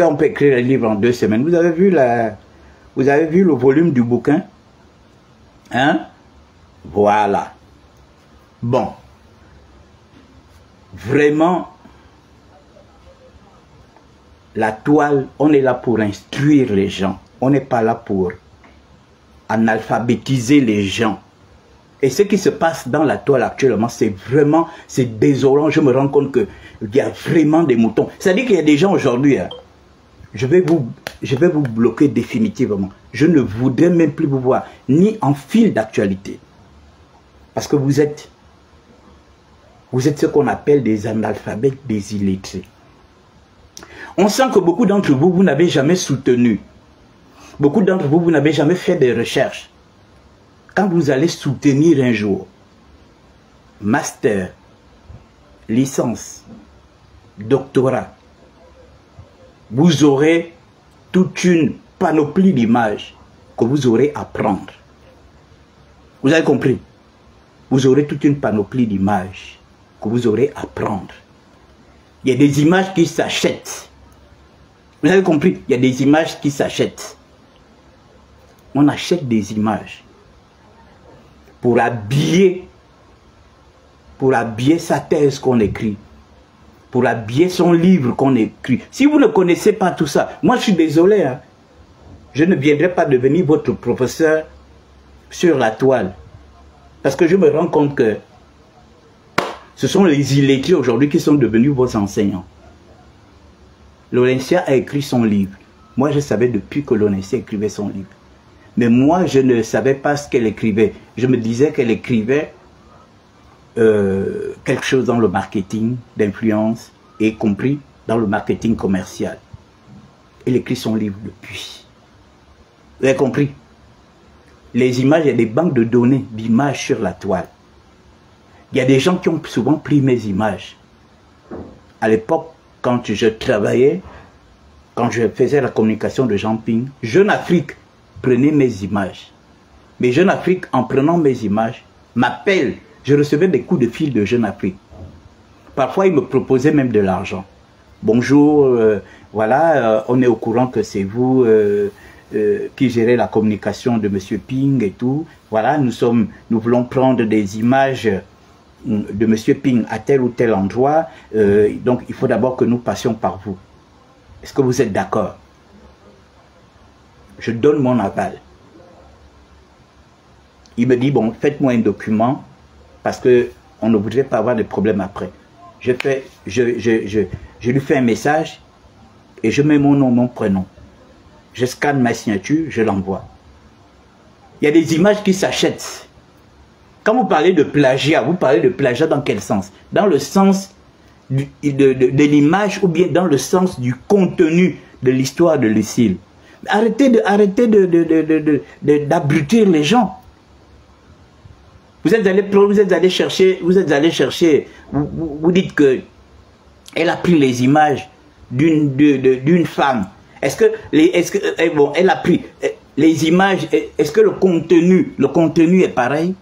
qu'on peut écrire un livre en 2 semaines. Vous avez vu le volume du bouquin? Hein? Voilà. Bon. Vraiment, la toile, on est là pour instruire les gens. On n'est pas là pour analphabétiser les gens. Et ce qui se passe dans la toile actuellement, c'est vraiment, c'est désolant. Je me rends compte qu'il y a vraiment des moutons. C'est-à-dire qu'il y a des gens aujourd'hui, hein, je vais vous bloquer définitivement. Je ne voudrais même plus vous voir, ni en fil d'actualité. Parce que vous êtes ce qu'on appelle des analphabètes, des illettrés. On sent que beaucoup d'entre vous, vous n'avez jamais soutenu. Beaucoup d'entre vous, vous n'avez jamais fait des recherches. Quand vous allez soutenir un jour, master, licence, doctorat, vous aurez toute une panoplie d'images que vous aurez à prendre. Vous avez compris? Vous aurez toute une panoplie d'images que vous aurez à prendre. Il y a des images qui s'achètent. Vous avez compris? Il y a des images qui s'achètent. On achète des images pour habiller sa thèse qu'on écrit, pour habiller son livre qu'on écrit. Si vous ne connaissez pas tout ça, moi je suis désolé, hein, je ne viendrai pas devenir votre professeur sur la toile. Parce que je me rends compte que ce sont les illettrés aujourd'hui qui sont devenus vos enseignants. Laurentia a écrit son livre. Moi, je savais depuis que Laurentia écrivait son livre. Mais moi, je ne savais pas ce qu'elle écrivait. Je me disais qu'elle écrivait quelque chose dans le marketing d'influence, y compris dans le marketing commercial. Elle écrit son livre depuis. Vous avez compris? Les images, il y a des banques de données d'images sur la toile. Il y a des gens qui ont souvent pris mes images. À l'époque, quand je travaillais, quand je faisais la communication de Jean Ping, Jeune Afrique prenait mes images. Mais Jeune Afrique, en prenant mes images, m'appelle. Je recevais des coups de fil de Jeune Afrique. Parfois, ils me proposaient même de l'argent. Bonjour, voilà, on est au courant que c'est vous qui gérez la communication de M. Ping et tout. Voilà, nous voulons prendre des images de M. Ping à tel ou tel endroit. Donc, il faut d'abord que nous passions par vous. Est-ce que vous êtes d'accord? Je donne mon aval. Il me dit, bon, faites-moi un document parce qu'on ne voudrait pas avoir de problème après. Je lui fais un message et je mets mon nom, mon prénom. Je scanne ma signature, je l'envoie. Il y a des images qui s'achètent. Quand vous parlez de plagiat, vous parlez de plagiat dans quel sens? Dans le sens de l'image ou bien dans le sens du contenu de l'histoire de Lucile. Arrêtez d'abrutir les gens. Vous êtes allé chercher, vous dites que elle a pris les images d'une femme. Bon, elle a pris les images, est-ce que le contenu est pareil?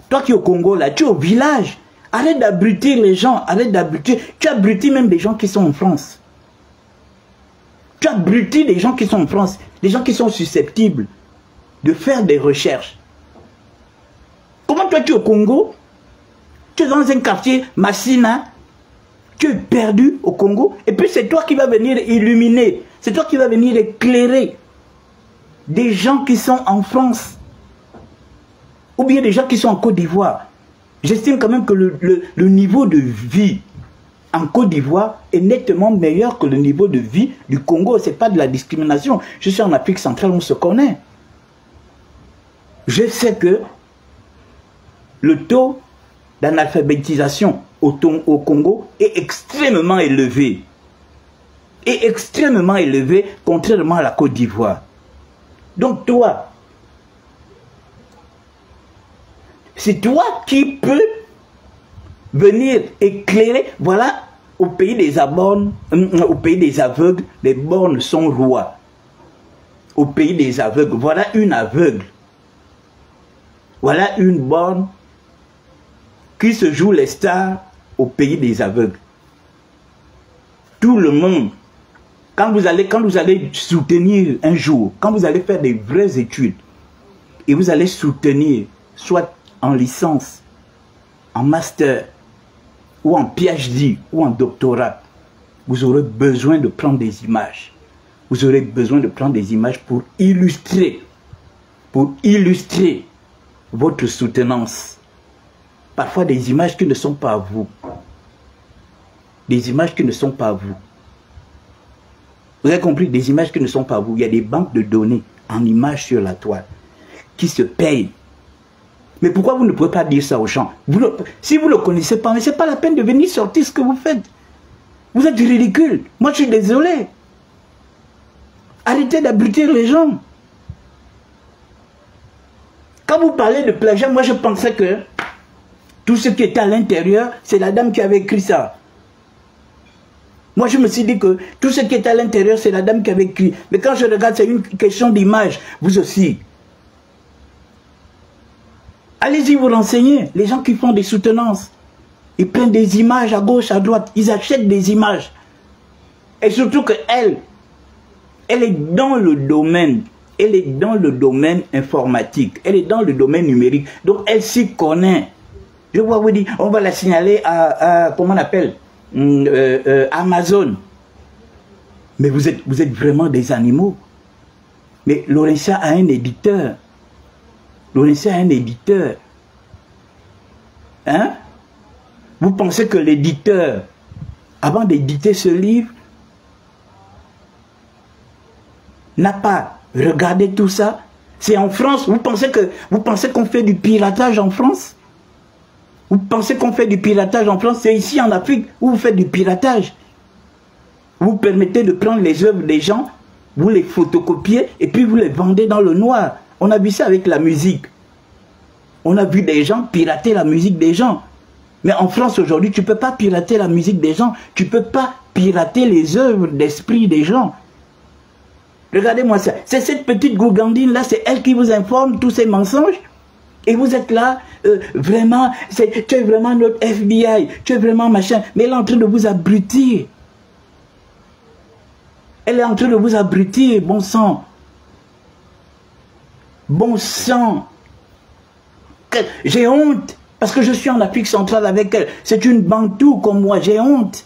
Toi qui es au Congo, là, tu es au village. Arrête d'abrutir les gens, arrête d'abrutir. Tu abrutis même des gens qui sont en France. Tu abrutis des gens qui sont en France, des gens qui sont susceptibles de faire des recherches. Comment toi tu es au Congo? Tu es dans un quartier Massina, tu es perdu au Congo, et puis c'est toi qui vas venir illuminer, c'est toi qui vas venir éclairer des gens qui sont en France, ou bien des gens qui sont en Côte d'Ivoire. J'estime quand même que le niveau de vie en Côte d'Ivoire est nettement meilleur que le niveau de vie du Congo. Ce n'est pas de la discrimination. Je suis en Afrique centrale, on se connaît. Je sais que le taux d'analphabétisation au Congo est extrêmement élevé. Est extrêmement élevé, contrairement à la Côte d'Ivoire. Donc toi, c'est toi qui peux venir éclairer. Voilà, au pays des aveugles, les bornes sont rois. Au pays des aveugles, voilà une aveugle. Voilà une borne qui se joue les stars au pays des aveugles. Tout le monde Quand vous allez soutenir un jour, quand vous allez faire des vraies études, et vous allez soutenir, soit en licence, en master, ou en PhD, ou en doctorat, vous aurez besoin de prendre des images. Vous aurez besoin de prendre des images pour illustrer votre soutenance. Parfois des images qui ne sont pas à vous. Des images qui ne sont pas à vous. Vous avez compris, des images qui ne sont pas à vous. Il y a des banques de données en images sur la toile qui se payent. Mais pourquoi vous ne pouvez pas dire ça aux gens? Si vous ne le connaissez pas, mais ce n'est pas la peine de venir sortir ce que vous faites. Vous êtes ridicule. Moi, je suis désolé. Arrêtez d'abrutir les gens. Quand vous parlez de plagiat, moi, je pensais que tout ce qui était à l'intérieur, c'est la dame qui avait écrit ça. Moi, je me suis dit que tout ce qui était à l'intérieur, c'est la dame qui avait écrit. Mais quand je regarde, c'est une question d'image. Vous aussi. Allez-y vous renseigner. Les gens qui font des soutenances, ils prennent des images à gauche, à droite. Ils achètent des images. Et surtout qu'elle, elle est dans le domaine. Elle est dans le domaine informatique. Elle est dans le domaine numérique. Donc, elle s'y connaît. Je vois vous dire, on va la signaler à comment on appelle, Amazon. Mais vous êtes vraiment des animaux. Mais Laurentia a un éditeur. Laurentia a un éditeur. Hein? Vous pensez que l'éditeur, avant d'éditer ce livre, n'a pas regardé tout ça? C'est en France. Vous pensez qu'on fait du piratage en France? Vous pensez qu'on fait du piratage en France? C'est ici en Afrique où vous faites du piratage. Vous permettez de prendre les œuvres des gens, vous les photocopiez et puis vous les vendez dans le noir. On a vu ça avec la musique. On a vu des gens pirater la musique des gens. Mais en France aujourd'hui, tu ne peux pas pirater la musique des gens. Tu ne peux pas pirater les œuvres d'esprit des gens. Regardez-moi ça. C'est cette petite gourgandine là, c'est elle qui vous informe tous ces mensonges. Et vous êtes là, vraiment, tu es vraiment notre FBI, tu es vraiment machin. Mais elle est en train de vous abrutir. Elle est en train de vous abrutir, bon sang. Bon sang. J'ai honte, parce que je suis en Afrique centrale avec elle. C'est une bantou comme moi, j'ai honte.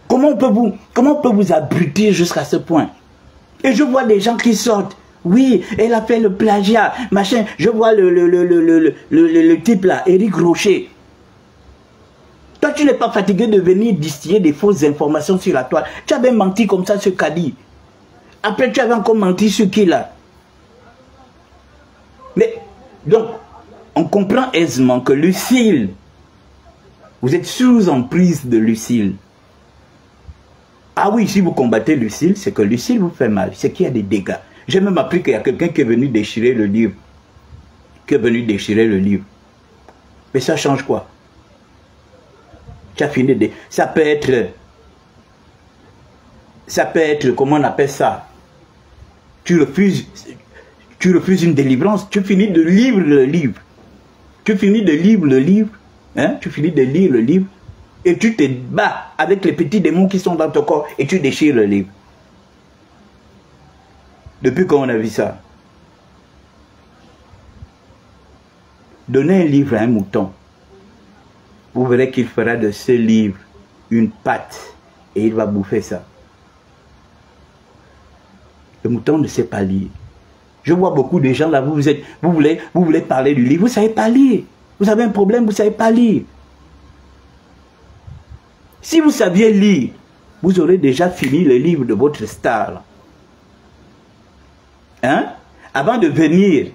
Comment on peut vous abrutir jusqu'à ce point? Et je vois des gens qui sortent. Oui, elle a fait le plagiat, machin. Je vois le type là, Éric Rocher. Toi, tu n'es pas fatigué de venir distiller des fausses informations sur la toile. Tu avais menti comme ça sur Kadi. Après, tu avais encore menti sur qui là? Mais, donc, on comprend aisément que Lucille, vous êtes sous emprise de Lucille. Ah oui, si vous combattez Lucille, c'est que Lucille vous fait mal, c'est qu'il y a des dégâts. J'ai même appris qu'il y a quelqu'un qui est venu déchirer le livre. Mais ça change quoi? Tu as fini de... Ça peut être, comment on appelle ça? Tu refuses une délivrance, tu finis de lire le livre. Tu finis de lire le livre, hein? Tu finis de lire le livre, et tu te bats avec les petits démons qui sont dans ton corps, et tu déchires le livre. Depuis quand on a vu ça? Donnez un livre à un mouton. Vous verrez qu'il fera de ce livre une pâte, et il va bouffer ça. Le mouton ne sait pas lire. Je vois beaucoup de gens là, vous voulez parler du livre, vous ne savez pas lire. Vous avez un problème, vous ne savez pas lire. Si vous saviez lire, vous aurez déjà fini le livre de votre star. Hein? Avant de venir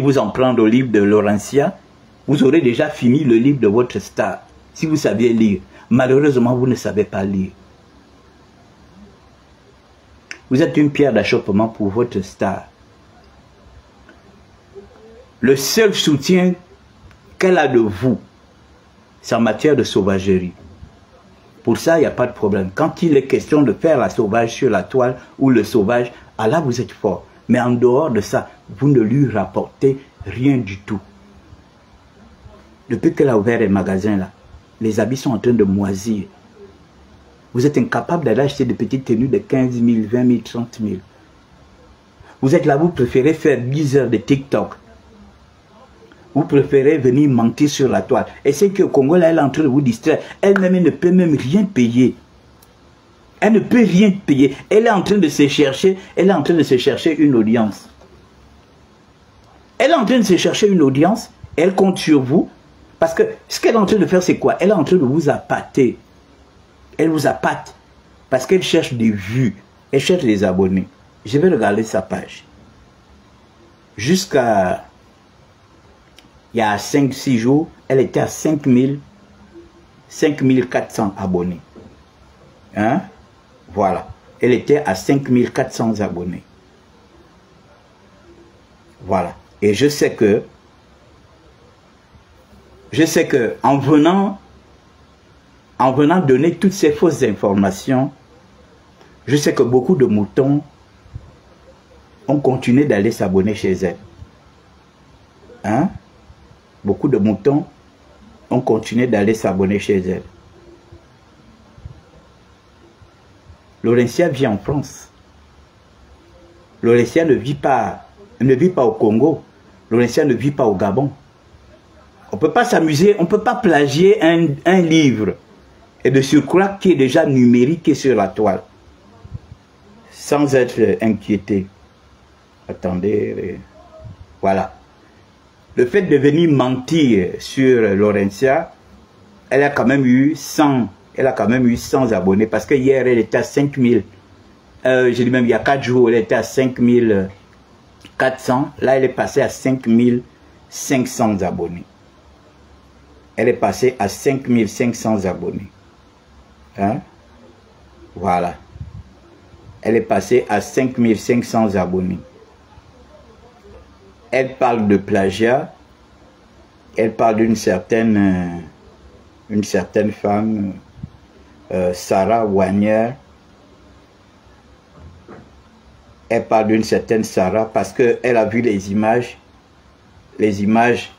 vous en prendre au livre de Laurentia, vous aurez déjà fini le livre de votre star. Si vous saviez lire. Malheureusement, vous ne savez pas lire. Vous êtes une pierre d'achoppement pour votre star. Le seul soutien qu'elle a de vous, c'est en matière de sauvagerie. Pour ça, il n'y a pas de problème. Quand il est question de faire la sauvage sur la toile ou le sauvage, ah là, vous êtes fort. Mais en dehors de ça, vous ne lui rapportez rien du tout. Depuis qu'elle a ouvert les magasins là, les habits sont en train de moisir. Vous êtes incapable d'aller acheter des petites tenues de 15 000, 20 000, 30 000. Vous êtes là, vous préférez faire 10 heures de TikTok. Vous préférez venir mentir sur la toile. Et c'est que au Congo, là, elle est en train de vous distraire. Elle-même, elle ne peut même rien payer. Elle ne peut rien payer. Elle est en train de se chercher, elle est en train de se chercher une audience. Elle est en train de se chercher une audience. Elle compte sur vous. Parce que ce qu'elle est en train de faire, c'est quoi? Elle est en train de vous appâter. Elle vous appâte. Parce qu'elle cherche des vues. Elle cherche des abonnés. Je vais regarder sa page. Jusqu'à... il y a 5-6 jours, elle était à 5400 abonnés. Hein? Voilà. Elle était à 5400 abonnés. Voilà. Et je sais que en venant donner toutes ces fausses informations, je sais que beaucoup de moutons ont continué d'aller s'abonner chez elle. Hein? Beaucoup de moutons ont continué d'aller s'abonner chez elle. Laurentia vit en France. Laurentia ne vit pas au Congo. Laurentia ne vit pas au Gabon. On ne peut pas s'amuser, on ne peut pas plagier un livre et de surcroît qui est déjà numérique sur la toile. Sans être inquiété. Attendez. Voilà. Le fait de venir mentir sur Laurentia, elle a quand même eu 100 abonnés parce que hier elle était à 5000. Je dis même il y a 4 jours elle était à 5400. Là elle est passée à 5500 abonnés. Elle est passée à 5500 abonnés. Hein? Voilà. Elle est passée à 5500 abonnés. Elle parle de plagiat. Elle parle d'une certaine femme, Sarah Wagner. Elle parle d'une certaine Sarah parce qu'elle a vu les images. Les images.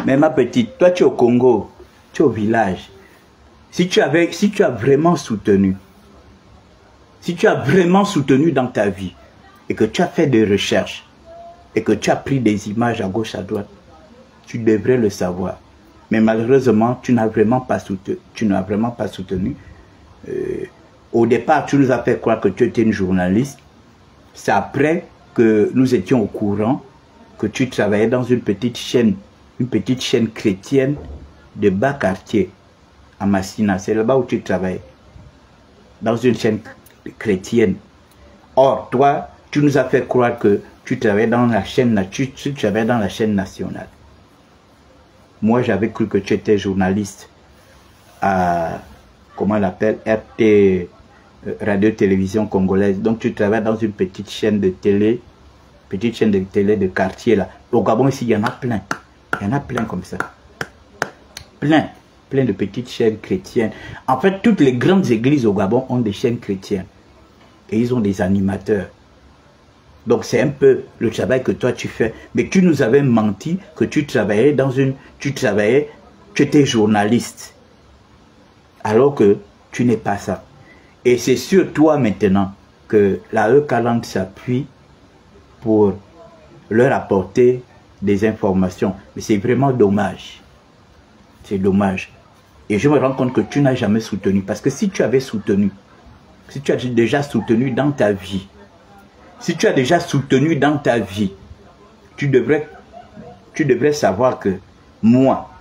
Mais ma petite, toi tu es au Congo, tu es au village. Si tu as vraiment soutenu, dans ta vie et que tu as fait des recherches, et que tu as pris des images à gauche, à droite, tu devrais le savoir. Mais malheureusement, tu n'as vraiment pas soutenu. Au départ, tu nous as fait croire que tu étais une journaliste. C'est après que nous étions au courant que tu travaillais dans une petite chaîne chrétienne de bas quartier, à Massina. C'est là-bas où tu travaillais. Dans une chaîne chrétienne. Or, toi, tu nous as fait croire que tu travaillais dans la chaîne nationale. Moi, j'avais cru que tu étais journaliste à, comment on l'appelle, RT, Radio-Télévision Congolaise. Donc, tu travailles dans une petite chaîne de télé de quartier là. Au Gabon, ici, il y en a plein. Il y en a plein comme ça. Plein de petites chaînes chrétiennes. En fait, toutes les grandes églises au Gabon ont des chaînes chrétiennes. Et ils ont des animateurs. Donc c'est un peu le travail que toi tu fais. Mais tu nous avais menti que tu travaillais tu étais journaliste. Alors que tu n'es pas ça. Et c'est sur toi maintenant que la E40 s'appuie pour leur apporter des informations. Mais c'est vraiment dommage. C'est dommage. Et je me rends compte que tu n'as jamais soutenu. Parce que si tu avais soutenu, si tu as déjà soutenu dans ta vie, si tu as déjà soutenu dans ta vie, tu devrais savoir que moi,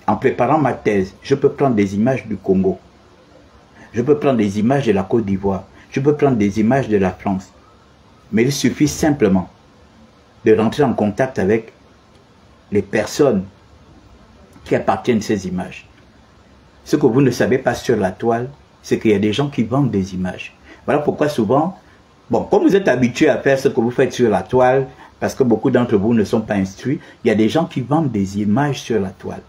en préparant ma thèse, je peux prendre des images du Congo. Je peux prendre des images de la Côte d'Ivoire. Je peux prendre des images de la France. Mais il suffit simplement de rentrer en contact avec les personnes qui appartiennent à ces images. Ce que vous ne savez pas sur la toile, c'est qu'il y a des gens qui vendent des images. Voilà pourquoi souvent, bon, comme vous êtes habitué à faire ce que vous faites sur la toile, parce que beaucoup d'entre vous ne sont pas instruits, il y a des gens qui vendent des images sur la toile.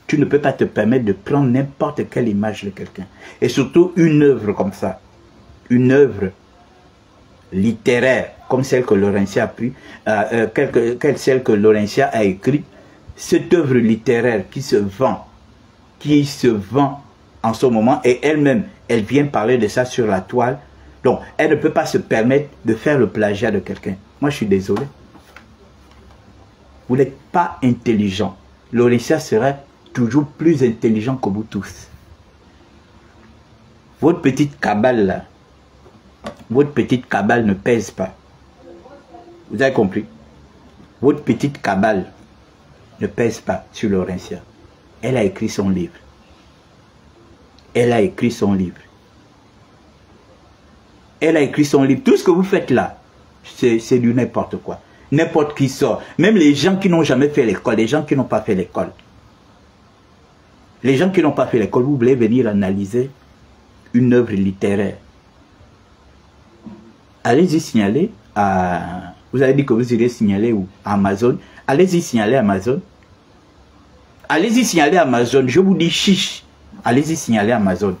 Tu ne peux pas te permettre de prendre n'importe quelle image de quelqu'un. Et surtout une œuvre comme ça. Une œuvre littéraire, comme celle que Laurentia a pris, celle que Laurentia a écrite. Cette œuvre littéraire qui se vend en ce moment et elle-même, elle vient parler de ça sur la toile. Donc, elle ne peut pas se permettre de faire le plagiat de quelqu'un. Moi, je suis désolé. Vous n'êtes pas intelligent. Laurentia serait toujours plus intelligent que vous tous. Votre petite cabale là, votre petite cabale ne pèse pas. Vous avez compris? Votre petite cabale ne pèse pas sur Laurentia. Elle a écrit son livre. Elle a écrit son livre. Elle a écrit son livre. Tout ce que vous faites là, c'est du n'importe quoi. N'importe qui sort. Même les gens qui n'ont jamais fait l'école, les gens qui n'ont pas fait l'école. Les gens qui n'ont pas fait l'école, vous voulez venir analyser une œuvre littéraire. Allez-y signaler à... Vous avez dit que vous irez signaler où? À Amazon. Allez-y signaler à Amazon. Allez-y signaler à Amazon. Je vous dis chiche. Allez-y signaler à Amazon.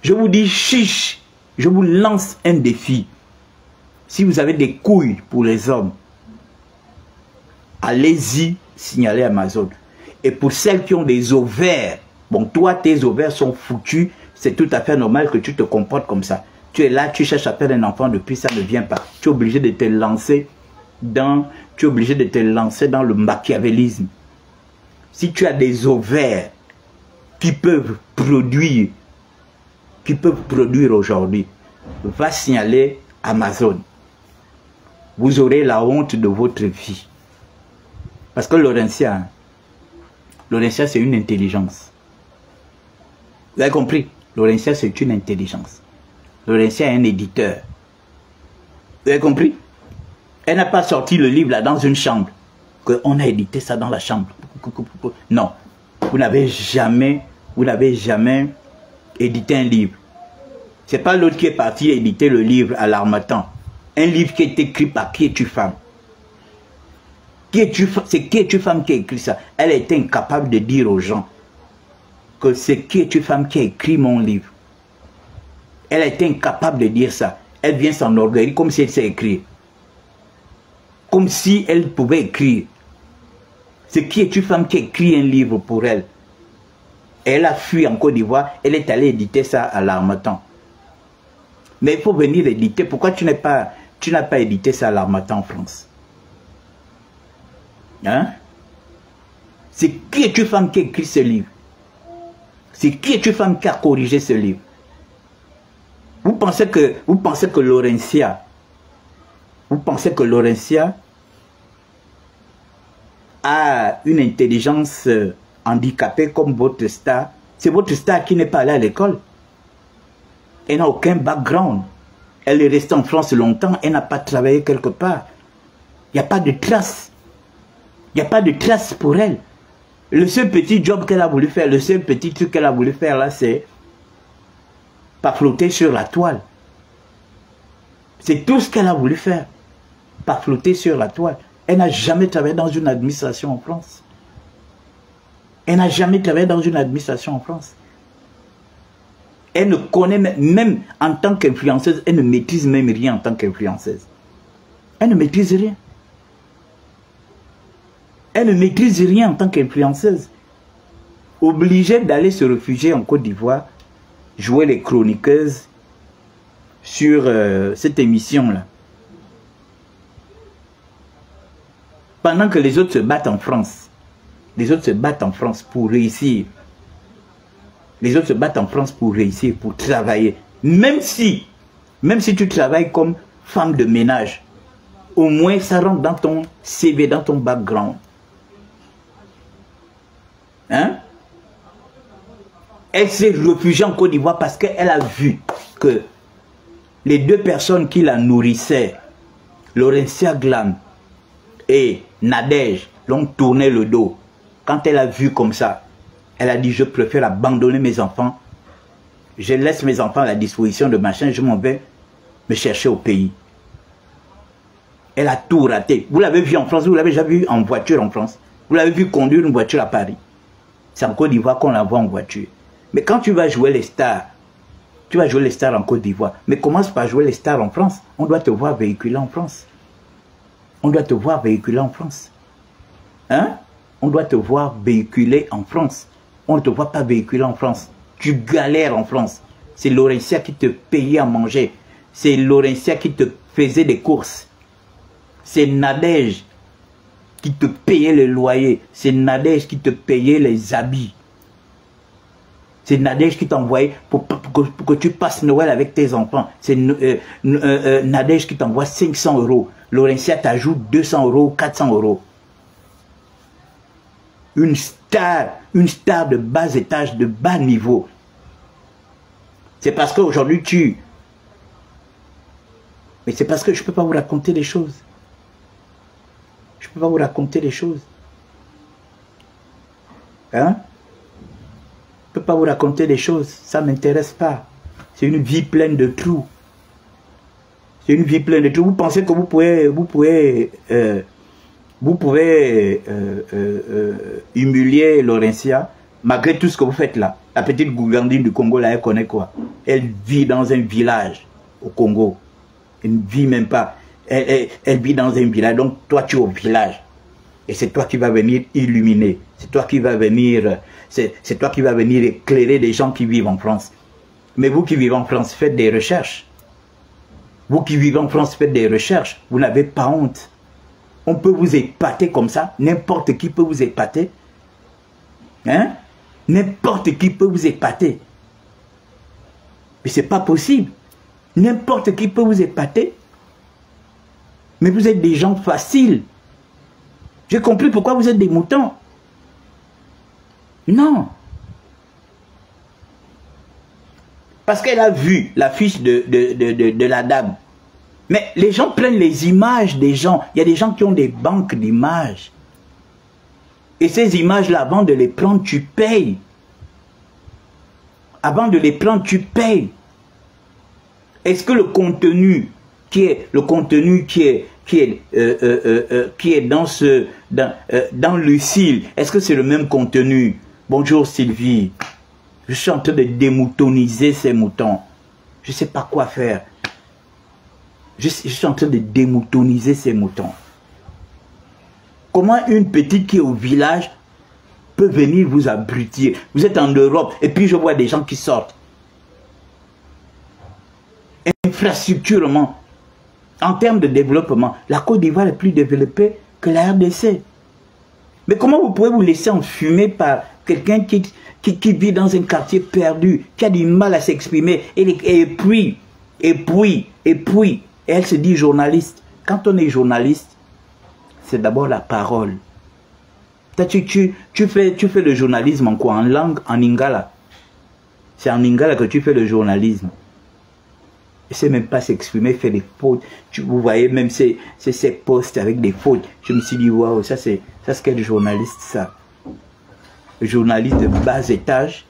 Je vous dis chiche. Je vous lance un défi. Si vous avez des couilles pour les hommes, allez-y signaler à Amazon. Et pour celles qui ont des ovaires, bon, toi, tes ovaires sont foutus. C'est tout à fait normal que tu te comportes comme ça. Tu es là, tu cherches à faire un enfant, depuis ça ne vient pas. Tu es obligé de te lancer dans, le machiavélisme. Si tu as des ovaires qui peuvent produire aujourd'hui, va signaler Amazon. Vous aurez la honte de votre vie. Parce que Laurentia, c'est une intelligence. Vous avez compris? Laurentia, c'est une intelligence. Laurentia est un éditeur. Vous avez compris? Elle n'a pas sorti le livre là dans une chambre. Qu'on a édité ça dans la chambre. Non. Vous n'avez jamais édité un livre. C'est pas l'autre qui est parti éditer le livre à l'Harmattan. Un livre qui est écrit par Qui es-tu femme? C'est Qui es-tu femme qui a écrit ça? Elle a été incapable de dire aux gens que c'est Qui es-tu femme qui a écrit mon livre. Elle a été incapable de dire ça. Elle vient s'enorgueillir comme si elle sait écrire. Comme si elle pouvait écrire. C'est Qui es-tu femme qui a écrit un livre pour elle. Elle a fui en Côte d'Ivoire. Elle est allée éditer ça à l'Harmattan. Mais il faut venir éditer. Pourquoi tu n'as pas édité ça à l'Harmattan en France? Hein? C'est Qui es-tu femme qui a écrit ce livre? C'est Qui es-tu femme qui a corrigé ce livre? Vous pensez que Laurentia a une intelligence handicapée comme votre star? C'est votre star qui n'est pas allée à l'école. Elle n'a aucun background. Elle est restée en France longtemps, elle n'a pas travaillé quelque part. Il n'y a pas de trace. Il n'y a pas de trace pour elle. Le seul petit job qu'elle a voulu faire, le seul petit truc qu'elle a voulu faire là, c'est pas flotter sur la toile. C'est tout ce qu'elle a voulu faire. Pas flotter sur la toile. Elle n'a jamais travaillé dans une administration en France. Elle n'a jamais travaillé dans une administration en France. Elle ne connaît même en tant qu'influenceuse, elle ne maîtrise même rien en tant qu'influenceuse. Elle ne maîtrise rien. Elle ne maîtrise rien en tant qu'influenceuse. Obligée d'aller se réfugier en Côte d'Ivoire, jouer les chroniqueuses sur cette émission-là. Pendant que les autres se battent en France. Les autres se battent en France pour réussir. Les autres se battent en France pour réussir, pour travailler. Même si tu travailles comme femme de ménage, au moins ça rentre dans ton CV, dans ton background. Hein? Elle s'est réfugiée en Côte d'Ivoire parce qu'elle a vu que les deux personnes qui la nourrissaient, Laurentia Glam et Nadège, l'ont tourné le dos. Quand elle a vu comme ça, elle a dit, je préfère abandonner mes enfants. Je laisse mes enfants à la disposition de machin, je m'en vais me chercher au pays. Elle a tout raté. Vous l'avez vu en France, vous l'avez déjà vu en voiture en France. Vous l'avez vu conduire une voiture à Paris. C'est en Côte d'Ivoire qu'on la voit en voiture. Mais quand tu vas jouer les stars, tu vas jouer les stars en Côte d'Ivoire. Mais commence par jouer les stars en France. On doit te voir véhiculer en France. On doit te voir véhiculer en France. Hein? On doit te voir véhiculer en France. on ne te voit pas véhiculer en France. Tu galères en France. C'est Laurentia qui te payait à manger. C'est Laurentia qui te faisait des courses. C'est Nadège qui te payait le loyer. C'est Nadège qui te payait les habits. C'est Nadège qui t'envoyait pour que tu passes Noël avec tes enfants. C'est Nadège qui t'envoie 500 €. Laurentia t'ajoute 200 €, 400 €. Une star de bas étage, de bas niveau. C'est parce qu'aujourd'hui Mais c'est parce que je ne peux pas vous raconter les choses. Je ne peux pas vous raconter les choses. Hein? Je ne peux pas vous raconter les choses. Ça ne m'intéresse pas. C'est une vie pleine de trous. C'est une vie pleine de trous. Vous pensez que vous pouvez humilier Laurentia, malgré tout ce que vous faites là. La petite Gougandine du Congo, là, elle connaît quoi? Elle vit dans un village au Congo. Elle ne vit même pas. Elle vit dans un village. Donc, toi, tu es au village. Et c'est toi qui vas venir illuminer. C'est toi qui vas venir... C'est toi qui vas venir éclairer les gens qui vivent en France. Mais vous qui vivez en France, faites des recherches. Vous qui vivez en France, faites des recherches. Vous n'avez pas honte. On peut vous épater comme ça. N'importe qui peut vous épater. Hein? N'importe qui peut vous épater. Mais ce n'est pas possible. N'importe qui peut vous épater. Mais vous êtes des gens faciles. J'ai compris pourquoi vous êtes des moutons. Non. Parce qu'elle a vu la fiche de la dame. Mais les gens prennent les images des gens. Il y a des gens qui ont des banques d'images. Et ces images-là, avant de les prendre, tu payes. Avant de les prendre, tu payes. Est-ce que le contenu qui est dans Lucille, est-ce que c'est le même contenu? Bonjour Sylvie. Je suis en train de démoutoniser ces moutons. Je ne sais pas quoi faire. Je suis en train de démoutoniser ces moutons. Comment une petite qui est au village peut venir vous abrutir? Vous êtes en Europe et puis je vois des gens qui sortent. Infrastructurement, en termes de développement, la Côte d'Ivoire est plus développée que la RDC. Mais comment vous pouvez vous laisser enfumer par quelqu'un qui vit dans un quartier perdu, qui a du mal à s'exprimer, et puis, elle se dit journaliste. Quand on est journaliste, c'est d'abord la parole. Tu fais le journalisme en quoi? En langue, en Lingala. C'est en Lingala que tu fais le journalisme. Il ne sait même pas s'exprimer, fait des fautes. Vous voyez même ces posts avec des fautes. Je me suis dit, waouh, ça c'est quel journaliste ça? Le journaliste de bas étage.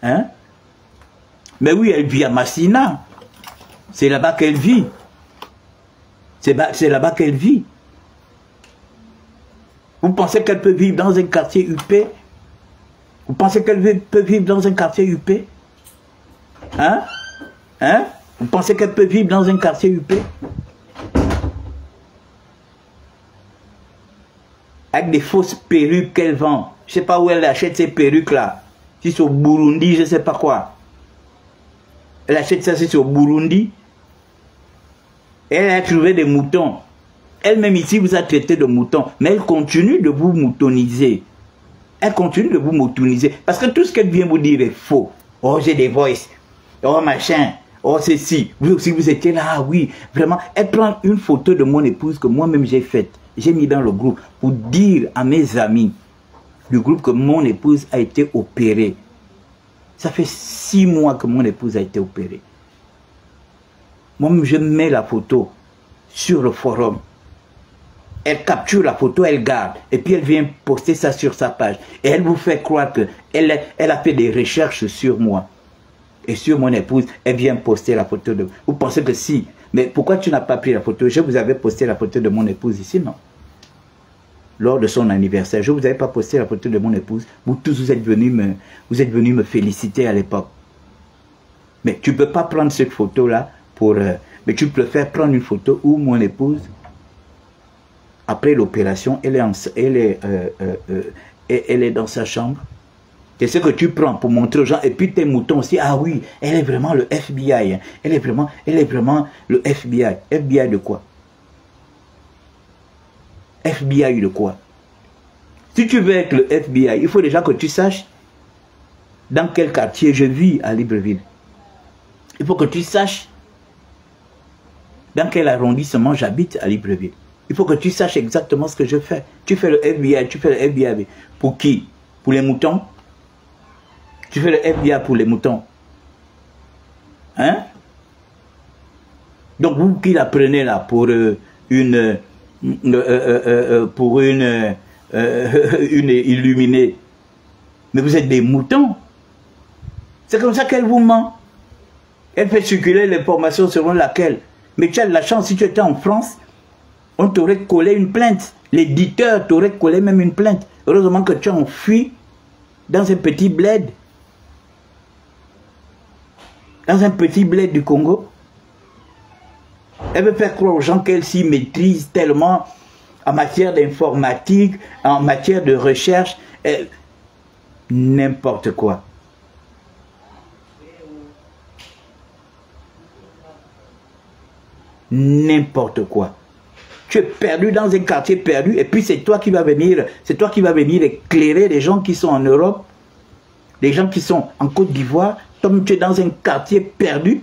Hein? Mais oui, elle vit à Massina. C'est là-bas qu'elle vit. C'est là-bas qu'elle vit. Vous pensez qu'elle peut vivre dans un quartier UP? Vous pensez qu'elle peut vivre dans un quartier UP? Hein? Hein? Vous pensez qu'elle peut vivre dans un quartier UP? Avec des fausses perruques qu'elle vend. Je ne sais pas où elle achète ces perruques-là. Si c'est au Burundi, je ne sais pas quoi. Elle achète ça, si c'est au Burundi. Elle a trouvé des moutons. Elle-même ici vous a traité de moutons. Mais elle continue de vous moutoniser. Elle continue de vous moutoniser. Parce que tout ce qu'elle vient vous dire est faux. Oh, j'ai des voices. Oh, machin. Oh, ceci. Vous aussi, vous étiez là. Ah, oui, vraiment. Elle prend une photo de mon épouse que moi-même j'ai faite. J'ai mis dans le groupe pour dire à mes amis du groupe que mon épouse a été opérée. Ça fait 6 mois que mon épouse a été opérée. Moi-même, je mets la photo sur le forum. Elle capture la photo, elle garde. Et puis elle vient poster ça sur sa page. Et elle vous fait croire qu'elle a fait des recherches sur moi. Et sur mon épouse, elle vient poster la photo de... Vous pensez que si... Mais pourquoi tu n'as pas pris la photo? Je vous avais posté la photo de mon épouse ici, non? Lors de son anniversaire, je ne vous avais pas posté la photo de mon épouse. Vous tous, vous êtes venus me féliciter à l'époque. Mais tu ne peux pas prendre cette photo-là pour... mais tu préfères prendre une photo où mon épouse, après l'opération, elle est dans sa chambre. C'est ce que tu prends pour montrer aux gens. Et puis tes moutons aussi, ah oui, elle est vraiment le FBI. Hein. Elle est vraiment le FBI. FBI de quoi? FBI de quoi? Si tu veux être le FBI, il faut déjà que tu saches dans quel quartier je vis à Libreville. Il faut que tu saches dans quel arrondissement j'habite à Libreville. Il faut que tu saches exactement ce que je fais. Tu fais le FBI, tu fais le FBI. Pour qui? Pour les moutons? Tu fais le FBI pour les moutons. Hein? Donc vous qui la prenez là pour une illuminée, mais vous êtes des moutons. C'est comme ça qu'elle vous ment. Elle fait circuler l'information selon laquelle. Mais tu as de la chance, si tu étais en France, on t'aurait collé une plainte. L'éditeur t'aurait collé même une plainte. Heureusement que tu as enfui dans un petit bled. Dans un petit bled du Congo. Elle veut faire croire aux gens qu'elle s'y maîtrise tellement en matière d'informatique, en matière de recherche. N'importe quoi. N'importe quoi. Tu es perdu dans un quartier perdu et puis c'est toi qui vas venir, éclairer les gens qui sont en Europe, les gens qui sont en Côte d'Ivoire. Comme tu es dans un quartier perdu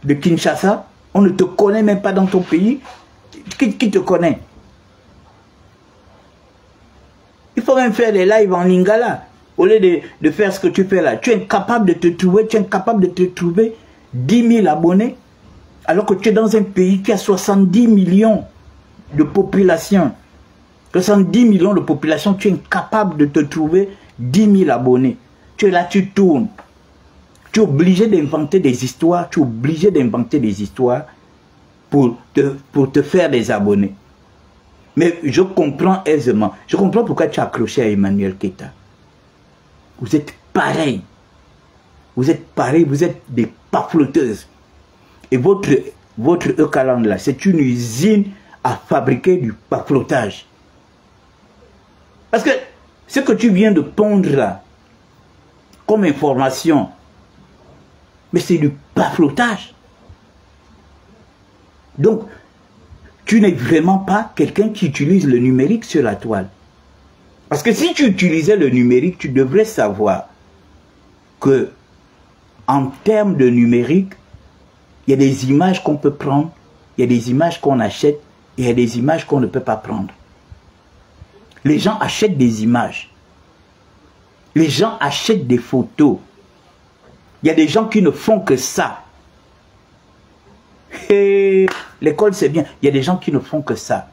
de Kinshasa, on ne te connaît même pas dans ton pays. Qui te connaît? Il faut même faire des lives en lingala au lieu de faire ce que tu fais là. Tu es incapable de te trouver, 10 000 abonnés alors que tu es dans un pays qui a 70 millions de population. 70 millions de population, tu es incapable de te trouver 10 000 abonnés. Tu es là, tu tournes. Tu es obligé d'inventer des histoires. Tu es obligé d'inventer des histoires pour te faire des abonnés. Mais je comprends aisément. Je comprends pourquoi tu as accroché à Emmanuel Keita. Vous êtes pareil. Vous êtes pareil, vous êtes des pafloteuses. Et votre Eucaland là, c'est une usine à fabriquer du paflotage. Parce que ce que tu viens de pondre là, comme information, mais c'est du paflotage. Donc, tu n'es vraiment pas quelqu'un qui utilise le numérique sur la toile. Parce que si tu utilisais le numérique, tu devrais savoir que en termes de numérique, il y a des images qu'on peut prendre, il y a des images qu'on achète, et il y a des images qu'on ne peut pas prendre. Les gens achètent des images. Les gens achètent des photos. Il y a des gens qui ne font que ça. Et l'école, c'est bien. Il y a des gens qui ne font que ça.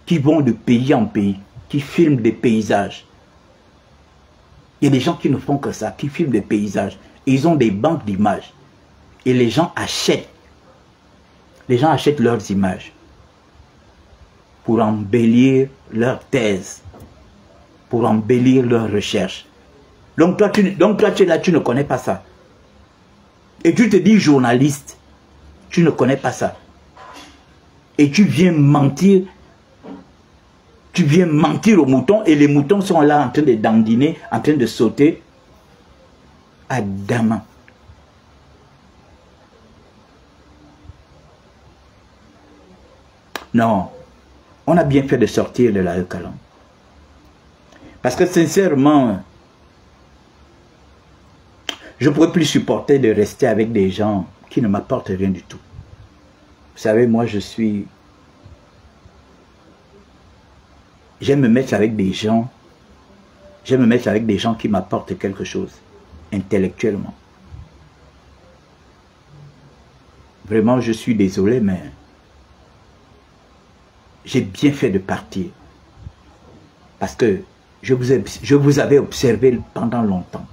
Qui vont de pays en pays, qui filment des paysages. Il y a des gens qui ne font que ça, qui filment des paysages. Et ils ont des banques d'images. Et les gens achètent. Les gens achètent leurs images pour embellir leur thèse, pour embellir leurs recherches. Donc toi, tu es là, tu ne connais pas ça. Et tu te dis journaliste, tu ne connais pas ça. Et tu viens mentir. Tu viens mentir aux moutons et les moutons sont là en train de dandiner, en train de sauter. Adama. Non, on a bien fait de sortir de la Eucaland. Parce que sincèrement, je ne pourrais plus supporter de rester avec des gens qui ne m'apportent rien du tout. Vous savez, moi j'aime me mettre avec des gens, qui m'apportent quelque chose, intellectuellement. Vraiment, je suis désolé, mais j'ai bien fait de partir. Parce que je vous avais observé pendant longtemps.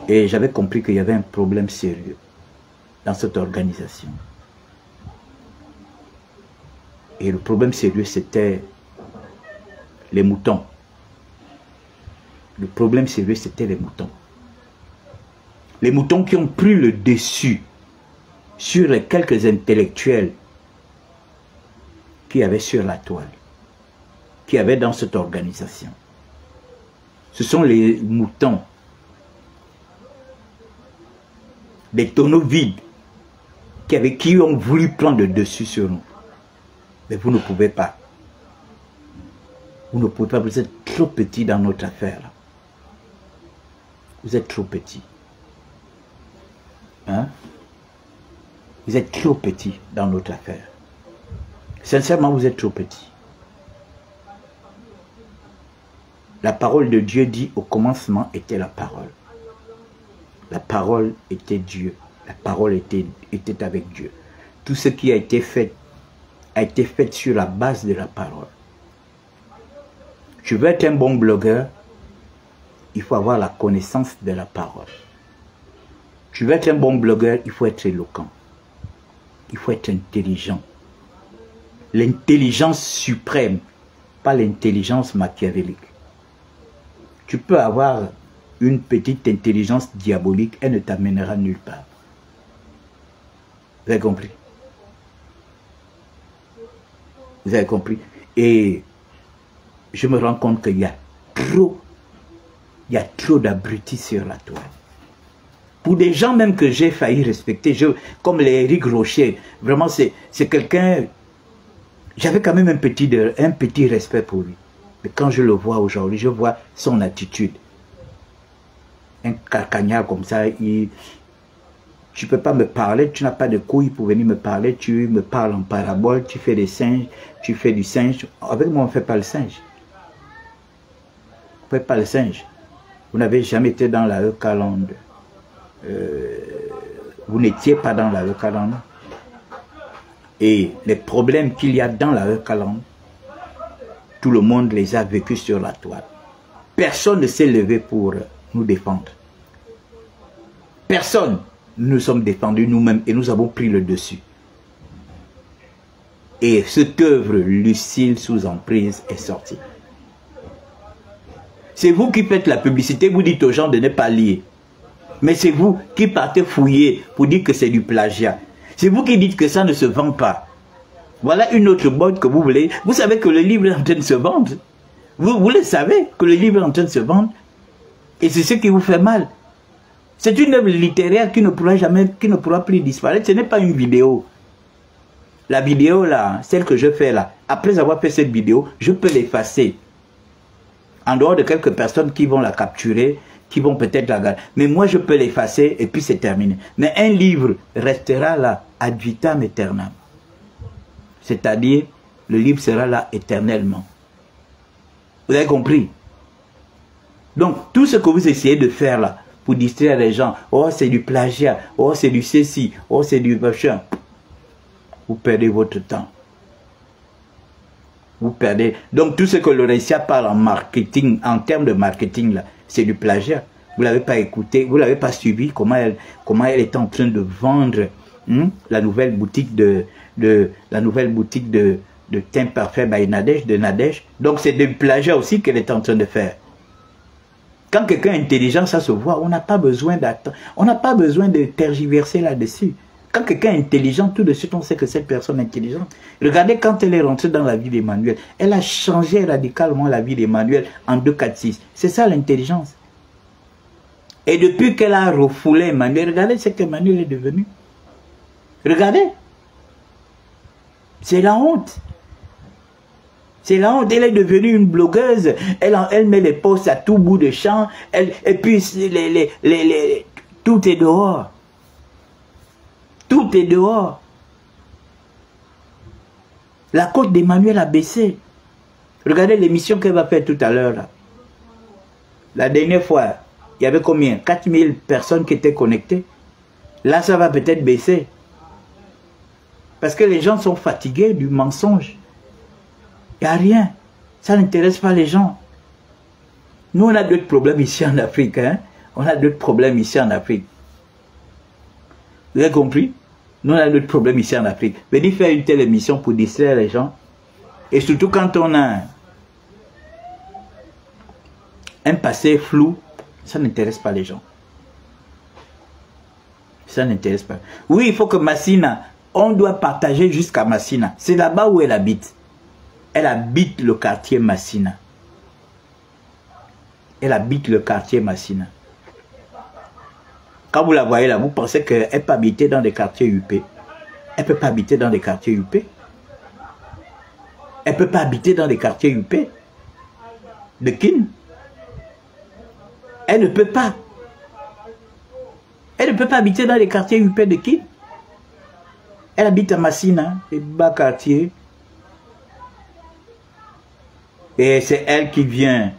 Et j'avais compris qu'il y avait un problème sérieux dans cette organisation. Et le problème sérieux, c'était les moutons. Le problème sérieux, c'était les moutons. Les moutons qui ont pris le dessus sur les quelques intellectuels qu'il y avait sur la toile. qu'il y avait dans cette organisation. Ce sont les moutons, des tonneaux vides qui ont voulu prendre le dessus sur nous. Mais vous ne pouvez pas. Vous ne pouvez pas, vous êtes trop petit dans notre affaire. Vous êtes trop petit. Hein? Vous êtes trop petit dans notre affaire. Sincèrement, vous êtes trop petit. La parole de Dieu dit, au commencement était la parole. La parole était Dieu. La parole était avec Dieu. Tout ce qui a été fait sur la base de la parole. Je veux être un bon blogueur, il faut avoir la connaissance de la parole. Je veux être un bon blogueur, il faut être éloquent. Il faut être intelligent. L'intelligence suprême, pas l'intelligence machiavélique. Tu peux avoir une petite intelligence diabolique, elle ne t'amènera nulle part. Vous avez compris? Vous avez compris? Et je me rends compte qu'il y a trop d'abrutis sur la toile. Pour des gens même que j'ai failli respecter, comme les Éric Rocher, vraiment c'est quelqu'un, j'avais quand même un petit respect pour lui. Mais quand je le vois aujourd'hui, je vois son attitude. Un carcagnard comme ça, tu ne peux pas me parler, tu n'as pas de couilles pour venir me parler, tu me parles en parabole, tu fais des singes, tu fais du singe. Avec moi, on ne fait pas le singe. On ne fait pas le singe. Vous n'avez jamais été dans la Eucalande. Vous n'étiez pas dans la Eucalande. Et les problèmes qu'il y a dans la Eucalande, tout le monde les a vécus sur la toile. Personne ne s'est levé pour nous défendre. Personne. Nous nous sommes défendus nous-mêmes et nous avons pris le dessus. Et cette œuvre Lucille sous emprise est sortie. C'est vous qui faites la publicité, vous dites aux gens de ne pas lire. Mais c'est vous qui partez fouiller pour dire que c'est du plagiat. C'est vous qui dites que ça ne se vend pas. Voilà une autre mode que vous voulez. Vous savez que le livre est en train de se vendre. Vous le savez que le livre est en train de se vendre. Et c'est ce qui vous fait mal. C'est une œuvre littéraire qui ne pourra plus disparaître. Ce n'est pas une vidéo. La vidéo là, celle que je fais là, après avoir fait cette vidéo, je peux l'effacer. En dehors de quelques personnes qui vont la capturer, qui vont peut-être la garder. Mais moi je peux l'effacer et puis c'est terminé. Mais un livre restera là, ad vitam aeternam. C'est-à-dire, le livre sera là éternellement. Vous avez compris? Donc, tout ce que vous essayez de faire là, pour distraire les gens, oh c'est du plagiat, oh c'est du ceci, oh c'est du machin, vous perdez votre temps. Vous perdez. Donc, tout ce que Laurentia parle en marketing, en termes de marketing là, c'est du plagiat. Vous ne l'avez pas écouté, vous ne l'avez pas suivi, comment elle est en train de vendre la nouvelle boutique de teint parfait by Nadège, de Nadège. Donc c'est du plagiat aussi qu'elle est en train de faire. Quand quelqu'un est intelligent, ça se voit, on n'a pas besoin d'attendre, on n'a pas besoin de tergiverser là-dessus. Quand quelqu'un est intelligent, tout de suite on sait que cette personne est intelligente. Regardez quand elle est rentrée dans la vie d'Emmanuel, elle a changé radicalement la vie d'Emmanuel en 2-4-6. C'est ça l'intelligence. Et depuis qu'elle a refoulé Emmanuel, regardez ce qu'Emmanuel est devenu. Regardez. C'est la honte. C'est la honte. Elle est devenue une blogueuse. Elle met les posts à tout bout de champ. Et puis, tout est dehors. Tout est dehors. La cote d'Emmanuel a baissé. Regardez l'émission qu'elle va faire tout à l'heure. La dernière fois, il y avait combien? 4000 personnes qui étaient connectées. Là, ça va peut-être baisser. Parce que les gens sont fatigués du mensonge. Il n'y a rien. Ça n'intéresse pas les gens. Nous, on a d'autres problèmes ici en Afrique. Hein? On a d'autres problèmes ici en Afrique. Vous avez compris? Nous, on a d'autres problèmes ici en Afrique. Venez faire une telle émission pour distraire les gens. Et surtout quand on a un passé flou, ça n'intéresse pas les gens. Ça n'intéresse pas. Oui, il faut que Massina... On doit partager jusqu'à Massina. C'est là-bas où elle habite. Elle habite le quartier Massina. Elle habite le quartier Massina. Quand vous la voyez là, vous pensez qu'elle peut habiter dans des quartiers UP. Elle ne peut pas habiter dans des quartiers UP. Elle ne peut pas habiter dans des quartiers UP. De Kin. Elle ne peut pas. Elle ne peut pas habiter dans les quartiers UP de Kin. Elle habite à Massina, les bas quartiers. Et c'est elle qui vient,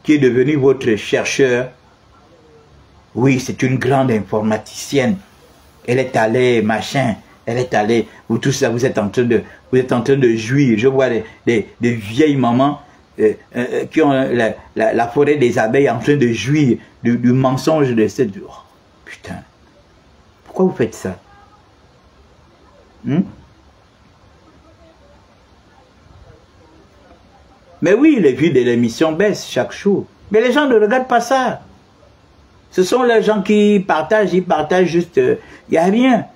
qui est devenue votre chercheur. Oui, c'est une grande informaticienne. Elle est allée, machin, elle est allée. Vous tous là, vous êtes en train de jouir. Je vois des vieilles mamans qui ont la forêt des abeilles en train de jouir du mensonge de cette... Oh, putain, pourquoi vous faites ça? Mais oui, les vues de l'émission baissent chaque jour. Mais les gens ne regardent pas ça. Ce sont les gens qui partagent, ils partagent juste... Il n'y a rien.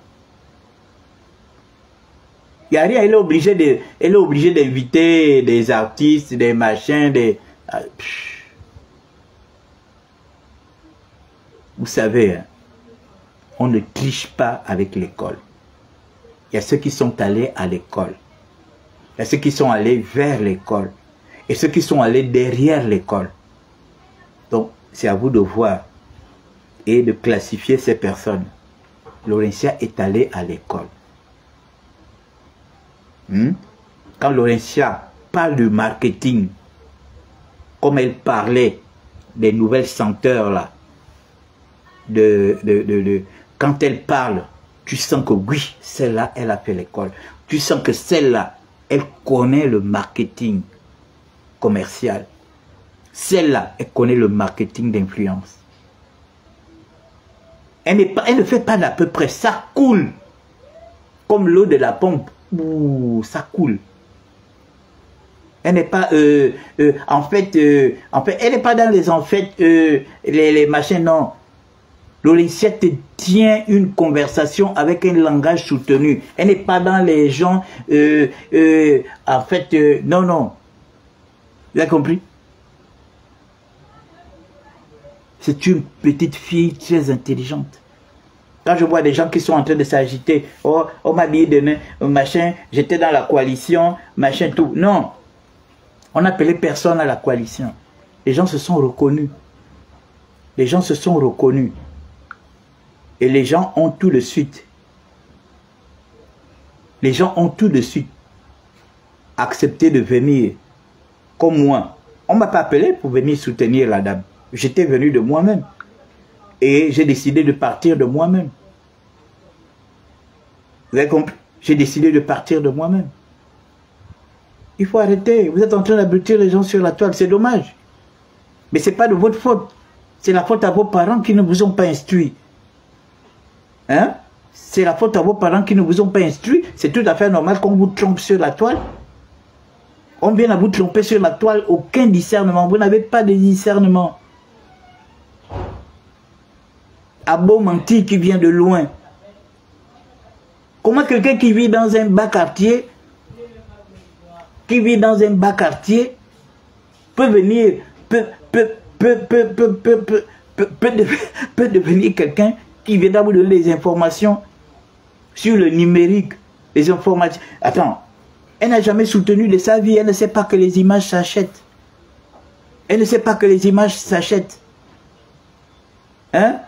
Il n'y a rien. Elle est obligée d'inviter des artistes, des machins, des... Vous savez, hein, on ne triche pas avec l'école. Il y a ceux qui sont allés à l'école. Il y a ceux qui sont allés vers l'école. Et ceux qui sont allés derrière l'école. Donc, c'est à vous de voir et de classifier ces personnes. Laurentia est allée à l'école. Quand Laurentia parle de marketing, comme elle parlait des nouvelles senteurs là, quand elle parle, tu sens que oui, celle-là, elle a fait l'école. Tu sens que celle-là, elle connaît le marketing commercial. Celle-là, elle connaît le marketing d'influence. Elle ne fait pas d'à peu près, ça coule. Comme l'eau de la pompe, ouh, ça coule. Elle n'est pas, en fait, elle n'est pas dans les machins, non. Laurentia te tient une conversation avec un langage soutenu. Elle n'est pas dans les gens, en fait, non, non. Vous avez compris? C'est une petite fille très intelligente. Quand je vois des gens qui sont en train de s'agiter, oh, on m'a dit demain, machin, j'étais dans la coalition, machin, tout. Non. On n'appelait personne à la coalition. Les gens se sont reconnus. Les gens se sont reconnus. Et les gens ont tout de suite. Les gens ont tout de suite accepté de venir. Comme moi. On ne m'a pas appelé pour venir soutenir la dame. J'étais venu de moi-même. Et j'ai décidé de partir de moi-même. Vous avez compris? J'ai décidé de partir de moi-même. Il faut arrêter. Vous êtes en train d'abrutir les gens sur la toile. C'est dommage. Mais ce n'est pas de votre faute. C'est la faute à vos parents qui ne vous ont pas instruit. Hein? C'est la faute à vos parents qui ne vous ont pas instruit. C'est tout à fait normal qu'on vous trompe sur la toile. On vient à vous tromper sur la toile. Aucun discernement. Vous n'avez pas de discernement. À beau mentir qui vient de loin. Comment quelqu'un qui vit dans un bas quartier, peut venir, peut devenir quelqu'un qui vient vous donner des informations sur le numérique, les informations. Attends, elle n'a jamais soutenu de sa vie, elle ne sait pas que les images s'achètent. Elle ne sait pas que les images s'achètent. Hein?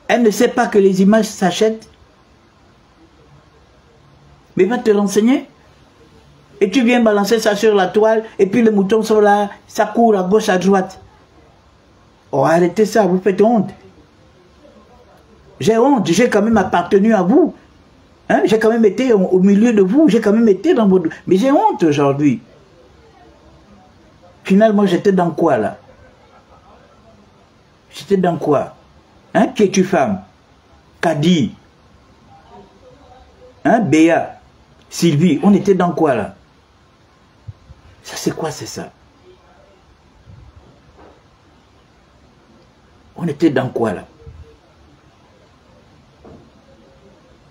Elle ne sait pas que les images s'achètent. Mais va te renseigner. Et tu viens balancer ça sur la toile, et puis les moutons sont là, ça court à gauche, à droite. Oh, arrêtez ça, vous faites honte. J'ai honte, j'ai quand même appartenu à vous. Hein? J'ai quand même été au milieu de vous, j'ai quand même été dans votre... Mais j'ai honte aujourd'hui. Finalement, j'étais dans quoi là? J'étais dans quoi? Hein? Qui es-tu femme? Kadi? Hein? Béa? Sylvie? On était dans quoi là? Ça c'est quoi, c'est ça? On était dans quoi là?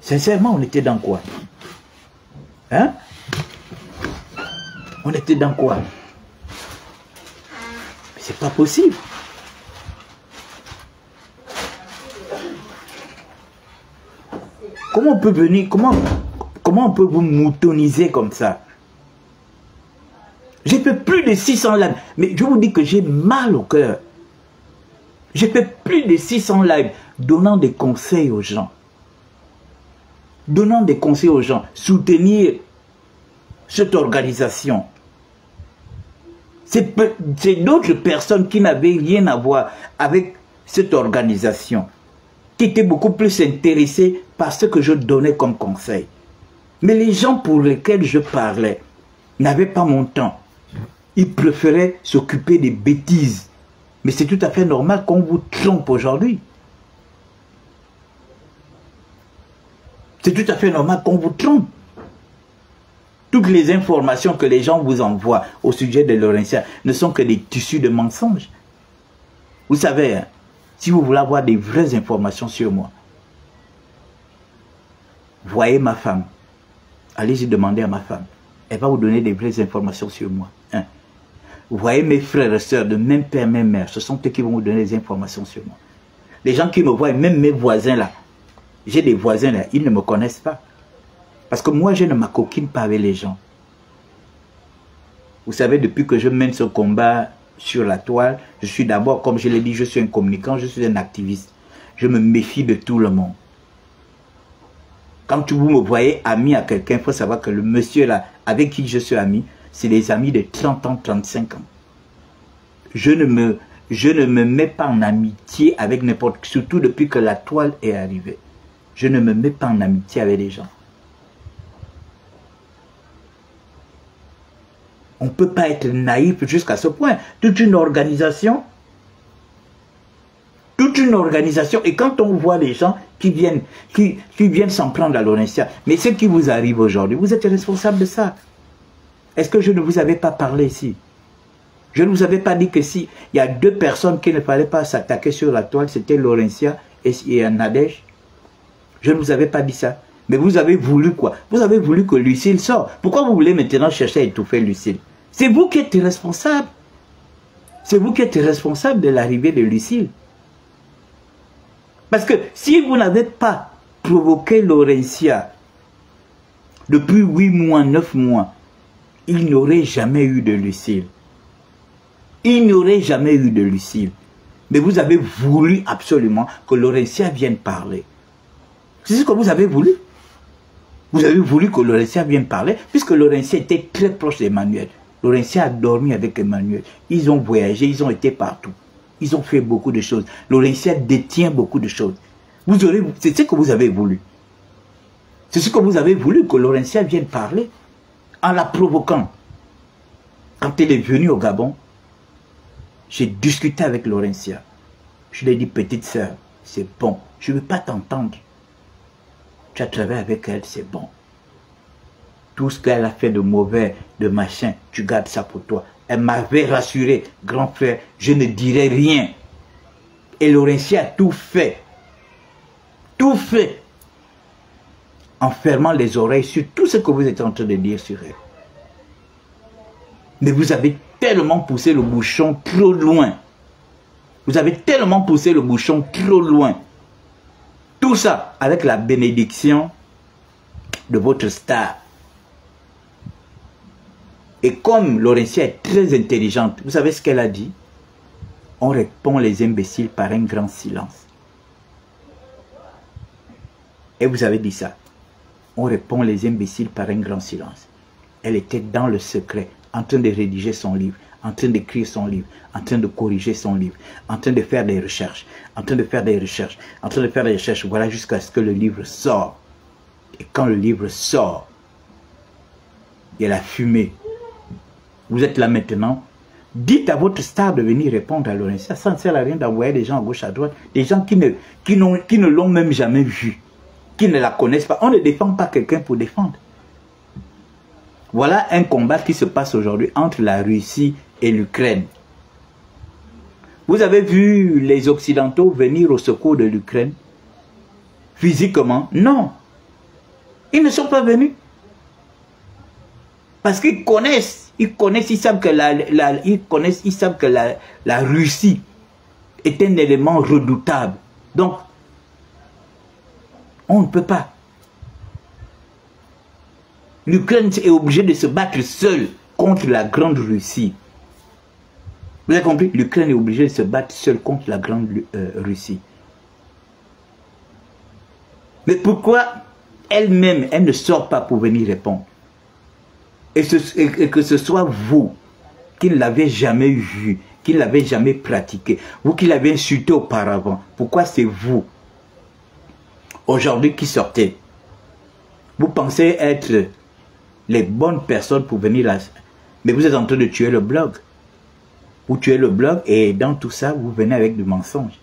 Sincèrement, on était dans quoi? Hein? On était dans quoi? Mais c'est pas possible. Comment on peut venir, comment on peut vous moutoniser comme ça? J'ai fait plus de 600 lives, mais je vous dis que j'ai mal au cœur. J'ai fait plus de 600 lives donnant des conseils aux gens. Donnant des conseils aux gens, soutenir cette organisation. C'est d'autres personnes qui n'avaient rien à voir avec cette organisation, qui étaient beaucoup plus intéressées par ce que je donnais comme conseil. Mais les gens pour lesquels je parlais n'avaient pas mon temps. Ils préféraient s'occuper des bêtises. Mais c'est tout à fait normal qu'on vous trompe aujourd'hui. C'est tout à fait normal qu'on vous trompe. Toutes les informations que les gens vous envoient au sujet de Laurentia ne sont que des tissus de mensonges. Vous savez, hein, si vous voulez avoir des vraies informations sur moi, voyez ma femme. Allez-y demander à ma femme. Elle va vous donner des vraies informations sur moi. Hein. Vous voyez mes frères et sœurs de même père, même mère, ce sont eux qui vont vous donner des informations sur moi. Les gens qui me voient, même mes voisins là, j'ai des voisins là, ils ne me connaissent pas. Parce que moi, je ne m'acoquine pas avec les gens. Vous savez, depuis que je mène ce combat sur la toile, je suis d'abord, comme je l'ai dit, je suis un communicant, je suis un activiste. Je me méfie de tout le monde. Quand vous me voyez ami à quelqu'un, il faut savoir que le monsieur là, avec qui je suis ami, c'est des amis de 30 ans, 35 ans. Je ne me mets pas en amitié avec n'importe qui, surtout depuis que la toile est arrivée. Je ne me mets pas en amitié avec les gens. On ne peut pas être naïf jusqu'à ce point. Toute une organisation, et quand on voit les gens qui viennent s'en prendre à Laurentia, mais ce qui vous arrive aujourd'hui, vous êtes responsable de ça. Est-ce que je ne vous avais pas parlé ici? Je ne vous avais pas dit que si il y a deux personnes qu'il ne fallait pas s'attaquer sur la toile, c'était Laurentia et Nadège. Je ne vous avais pas dit ça. Mais vous avez voulu quoi? Vous avez voulu que Lucille sorte. Pourquoi vous voulez maintenant chercher à étouffer Lucille? C'est vous qui êtes responsable. C'est vous qui êtes responsable de l'arrivée de Lucille. Parce que si vous n'avez pas provoqué Laurentia depuis 8 mois, 9 mois, il n'y aurait jamais eu de Lucille. Il n'y aurait jamais eu de Lucille. Mais vous avez voulu absolument que Laurentia vienne parler. C'est ce que vous avez voulu. Vous avez voulu que Laurentia vienne parler, puisque Laurentia était très proche d'Emmanuel. Laurentia a dormi avec Emmanuel. Ils ont voyagé, ils ont été partout. Ils ont fait beaucoup de choses. Laurentia détient beaucoup de choses. C'est ce que vous avez voulu. C'est ce que vous avez voulu, que Laurentia vienne parler, en la provoquant. Quand elle est venue au Gabon, j'ai discuté avec Laurentia. Je lui ai dit, petite sœur, c'est bon. Je ne veux pas t'entendre. Tu as travaillé avec elle, c'est bon. Tout ce qu'elle a fait de mauvais, de machin, tu gardes ça pour toi. Elle m'avait rassuré, grand frère, je ne dirai rien. Et Laurentia a tout fait. Tout fait. En fermant les oreilles sur tout ce que vous êtes en train de dire sur elle. Mais vous avez tellement poussé le bouchon trop loin. Vous avez tellement poussé le bouchon trop loin. Tout ça avec la bénédiction de votre star. Et comme Laurentia est très intelligente, vous savez ce qu'elle a dit? On répond les imbéciles par un grand silence. Et vous avez dit ça. On répond les imbéciles par un grand silence. Elle était dans le secret, en train de rédiger son livre, en train d'écrire son livre, en train de corriger son livre, en train de faire des recherches, en train de faire des recherches, en train de faire des recherches, voilà jusqu'à ce que le livre sorte. Et quand le livre sort, il y a la fumée. Vous êtes là maintenant, dites à votre star de venir répondre à Laurentia. Ça ne sert à rien d'envoyer des gens à gauche, à droite, des gens qui ne l'ont même jamais vue, qui ne la connaissent pas. On ne défend pas quelqu'un pour défendre. Voilà un combat qui se passe aujourd'hui entre la Russie et l'Ukraine. Vous avez vu les Occidentaux venir au secours de l'Ukraine? Physiquement? Non. Ils ne sont pas venus. Parce qu'ils connaissent Ils connaissent, ils savent que ils savent que la Russie est un élément redoutable. Donc, on ne peut pas. L'Ukraine est obligée de se battre seule contre la grande Russie. Vous avez compris? L'Ukraine est obligée de se battre seule contre la grande Russie. Mais pourquoi elle-même, elle ne sort pas pour venir répondre? Et que ce soit vous qui ne l'avez jamais vu, qui ne l'avez jamais pratiqué, vous qui l'avez insulté auparavant, pourquoi c'est vous, aujourd'hui, qui sortez? Vous pensez être les bonnes personnes pour venir là, mais vous êtes en train de tuer le blog. Vous tuez le blog et dans tout ça, vous venez avec du mensonge.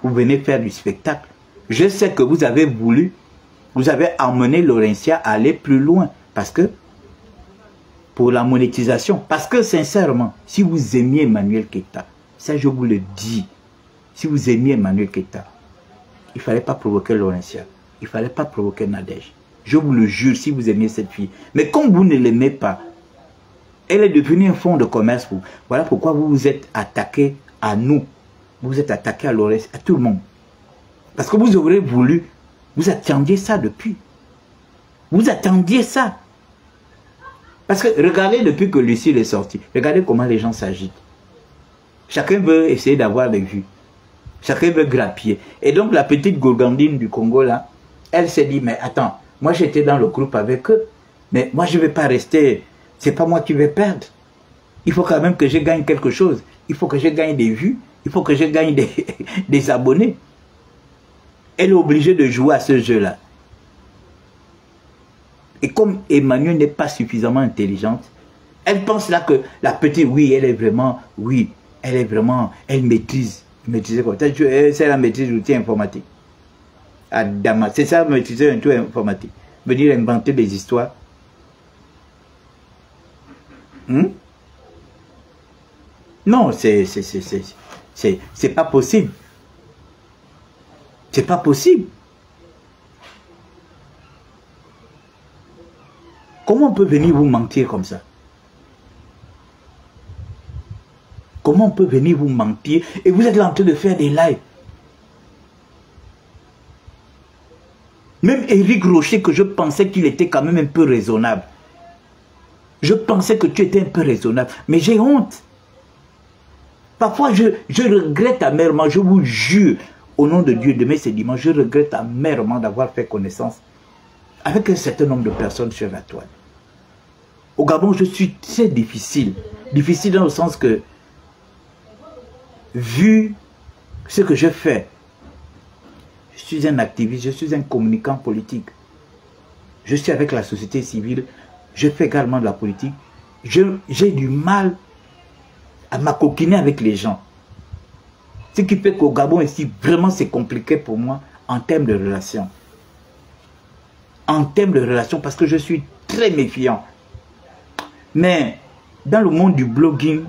Vous venez faire du spectacle. Je sais que vous avez voulu, vous avez emmené Laurentia à aller plus loin. Parce que, pour la monétisation, parce que sincèrement, si vous aimiez Emmanuel Keita, ça je vous le dis, si vous aimiez Emmanuel Keita, il ne fallait pas provoquer Laurentia, il ne fallait pas provoquer Nadège. Je vous le jure, si vous aimiez cette fille. Mais comme vous ne l'aimez pas, elle est devenue un fonds de commerce pour vous. Voilà pourquoi vous vous êtes attaqué à nous. Vous vous êtes attaqué à Laurentia, à tout le monde. Parce que vous aurez voulu, vous attendiez ça depuis. Vous attendiez ça. Parce que regardez depuis que Lucille est sortie, regardez comment les gens s'agitent. Chacun veut essayer d'avoir des vues. Chacun veut grappiller. Et donc la petite Gourgandine du Congo là, elle s'est dit, mais attends, moi j'étais dans le groupe avec eux, mais moi je ne vais pas rester, c'est pas moi qui vais perdre. Il faut quand même que je gagne quelque chose. Il faut que je gagne des vues, il faut que je gagne des abonnés. Elle est obligée de jouer à ce jeu-là. Et comme Emmanuel n'est pas suffisamment intelligente, elle pense là que la petite, oui, elle est vraiment, elle maîtrise. Maîtriser quoi? C'est la maîtrise de l'outil informatique. C'est ça, maîtriser un outil informatique. Venir inventer des histoires. Non, c'est pas possible. C'est pas possible. Comment on peut venir vous mentir comme ça? Comment on peut venir vous mentir et vous êtes là en train de faire des lives? Même Éric Rocher, que je pensais qu'il était quand même un peu raisonnable. Je pensais que tu étais un peu raisonnable. Mais j'ai honte. Parfois, je regrette amèrement, je vous jure, au nom de Dieu, demain c'est dimanche, je regrette amèrement d'avoir fait connaissance avec un certain nombre de personnes sur la toile. Au Gabon, je suis très difficile. Difficile dans le sens que, vu ce que je fais, je suis un activiste, je suis un communicant politique. Je suis avec la société civile, je fais également de la politique. J'ai du mal à m'acoquiner avec les gens. Ce qui fait qu'au Gabon ici, vraiment c'est compliqué pour moi en termes de relations. En termes de relations, parce que je suis très méfiant. Mais dans le monde du blogging,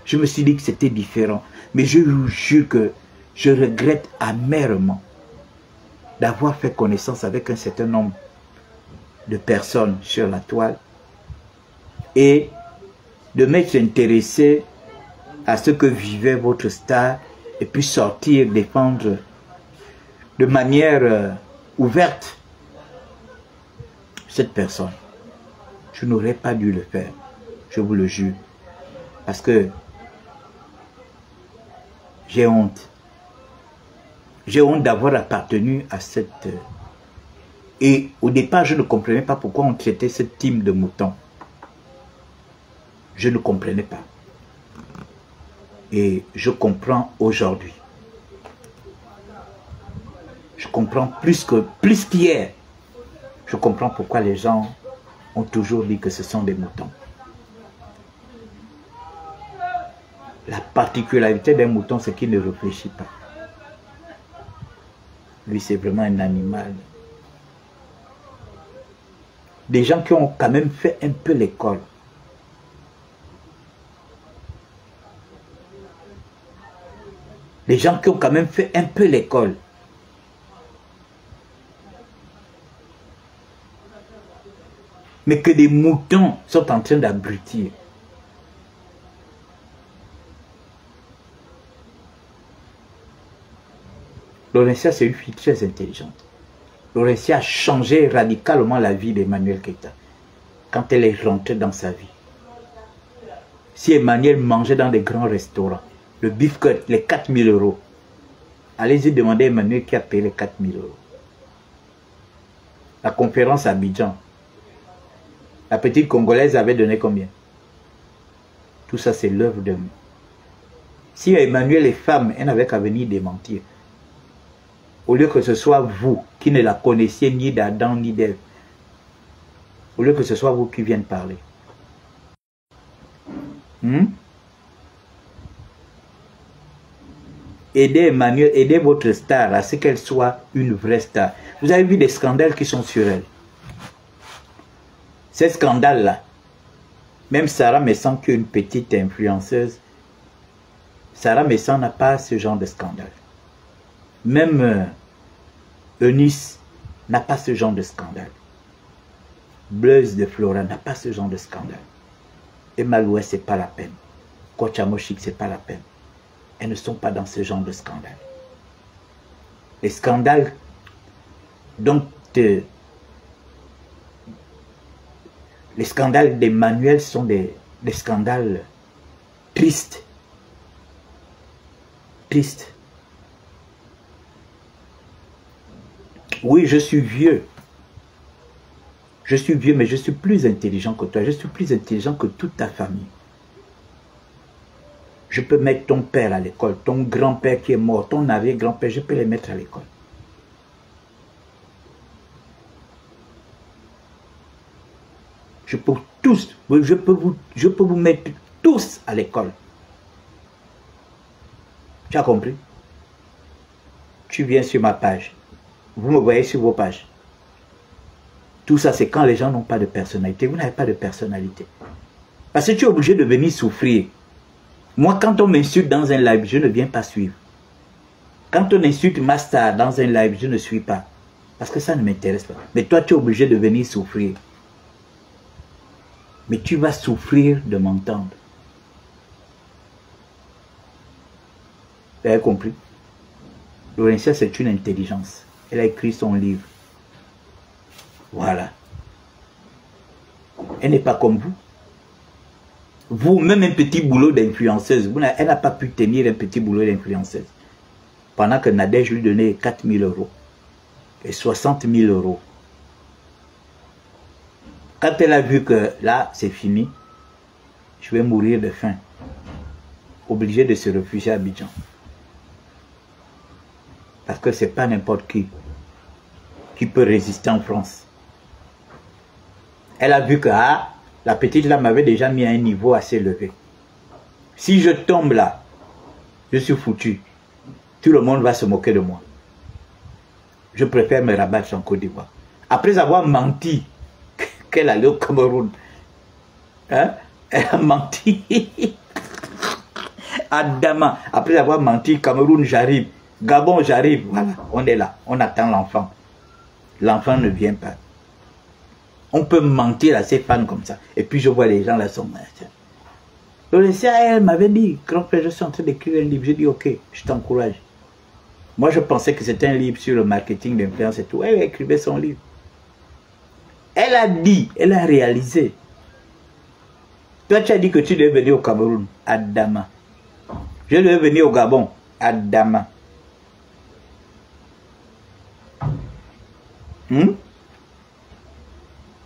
je me suis dit que c'était différent. Mais je vous jure que je regrette amèrement d'avoir fait connaissance avec un certain nombre de personnes sur la toile et de m'être intéressé à ce que vivait votre star et puis sortir, défendre de manière ouverte cette personne. Je n'aurais pas dû le faire, je vous le jure, parce que j'ai honte. J'ai honte d'avoir appartenu à cette... Et au départ, je ne comprenais pas pourquoi on traitait cette team de moutons. Je ne comprenais pas. Et je comprends aujourd'hui. Je comprends plus qu'hier. Je comprends pourquoi les gens ont toujours dit que ce sont des moutons. La particularité d'un mouton, c'est qu'il ne réfléchit pas. Lui, c'est vraiment un animal. Des gens qui ont quand même fait un peu l'école. Des gens qui ont quand même fait un peu l'école. mais que des moutons sont en train d'abrutir. Laurentia, c'est une fille très intelligente. Laurentia a changé radicalement la vie d'Emmanuel Keïta quand elle est rentrée dans sa vie. Si Emmanuel mangeait dans des grands restaurants, le beef cut, les 4 000 €, allez-y demander à Emmanuel qui a payé les 4 000 €. La conférence à Abidjan, la petite Congolaise avait donné combien? Tout ça, c'est l'œuvre de nous. Si Emmanuel est femme, elle n'avait qu'à venir démentir. Au lieu que ce soit vous qui ne la connaissiez ni d'Adam ni d'Ève, au lieu que ce soit vous qui viennent parler. Aidez Emmanuel, aidez votre star à ce qu'elle soit une vraie star. Vous avez vu des scandales qui sont sur elle. Ces scandales-là, même Sarah Messan, qui est une petite influenceuse, Sarah Messan n'a pas ce genre de scandale. Même Eunice n'a pas ce genre de scandale. Blaise de Flora n'a pas ce genre de scandale. Emma Louet, c'est pas la peine. Kochamoshik, c'est pas la peine. Elles ne sont pas dans ce genre de scandale. Les scandales dont les scandales d'Emmanuel sont des scandales tristes. Tristes. Oui, je suis vieux. Je suis vieux, mais je suis plus intelligent que toi. Je suis plus intelligent que toute ta famille. Je peux mettre ton père à l'école, ton grand-père qui est mort, ton arrière-grand-père, je peux les mettre à l'école. Je peux tous, je peux vous mettre tous à l'école. Tu as compris? Tu viens sur ma page. Vous me voyez sur vos pages. Tout ça, c'est quand les gens n'ont pas de personnalité. Vous n'avez pas de personnalité. Parce que tu es obligé de venir souffrir. Moi, quand on m'insulte dans un live, je ne viens pas suivre. Quand on insulte ma star dans un live, je ne suis pas. Parce que ça ne m'intéresse pas. Mais toi, tu es obligé de venir souffrir. Mais tu vas souffrir de m'entendre. Vous avez compris? Laurentia, c'est une intelligence. Elle a écrit son livre. Voilà. Elle n'est pas comme vous. Vous, même un petit boulot d'influenceuse, elle n'a pas pu tenir un petit boulot d'influenceuse. Pendant que Nadège lui donnait 4 000 € et 60 000 €. Quand elle a vu que là, c'est fini, je vais mourir de faim. Obligée de se réfugier à Abidjan. Parce que ce n'est pas n'importe qui peut résister en France. Elle a vu que la petite là m'avait déjà mis à un niveau assez élevé. Si je tombe là, je suis foutu. Tout le monde va se moquer de moi. Je préfère me rabattre en Côte d'Ivoire. Après avoir menti qu'elle allait au Cameroun, hein? Elle a menti à Dama. Après avoir menti, Cameroun j'arrive, Gabon j'arrive, voilà, on est là, on attend l'enfant. L'enfant ne vient pas. On peut mentir à ses fans comme ça. Et puis je vois les gens là sont... Laurentia, elle m'avait dit, grand-père, je suis en train d'écrire un livre. J'ai dit, ok, je t'encourage. Moi, je pensais que c'était un livre sur le marketing d'influence et tout. Elle écrivait son livre. Elle a dit, elle a réalisé. Toi, tu as dit que tu devais venir au Cameroun, à Dama. Je devais venir au Gabon, à Dama.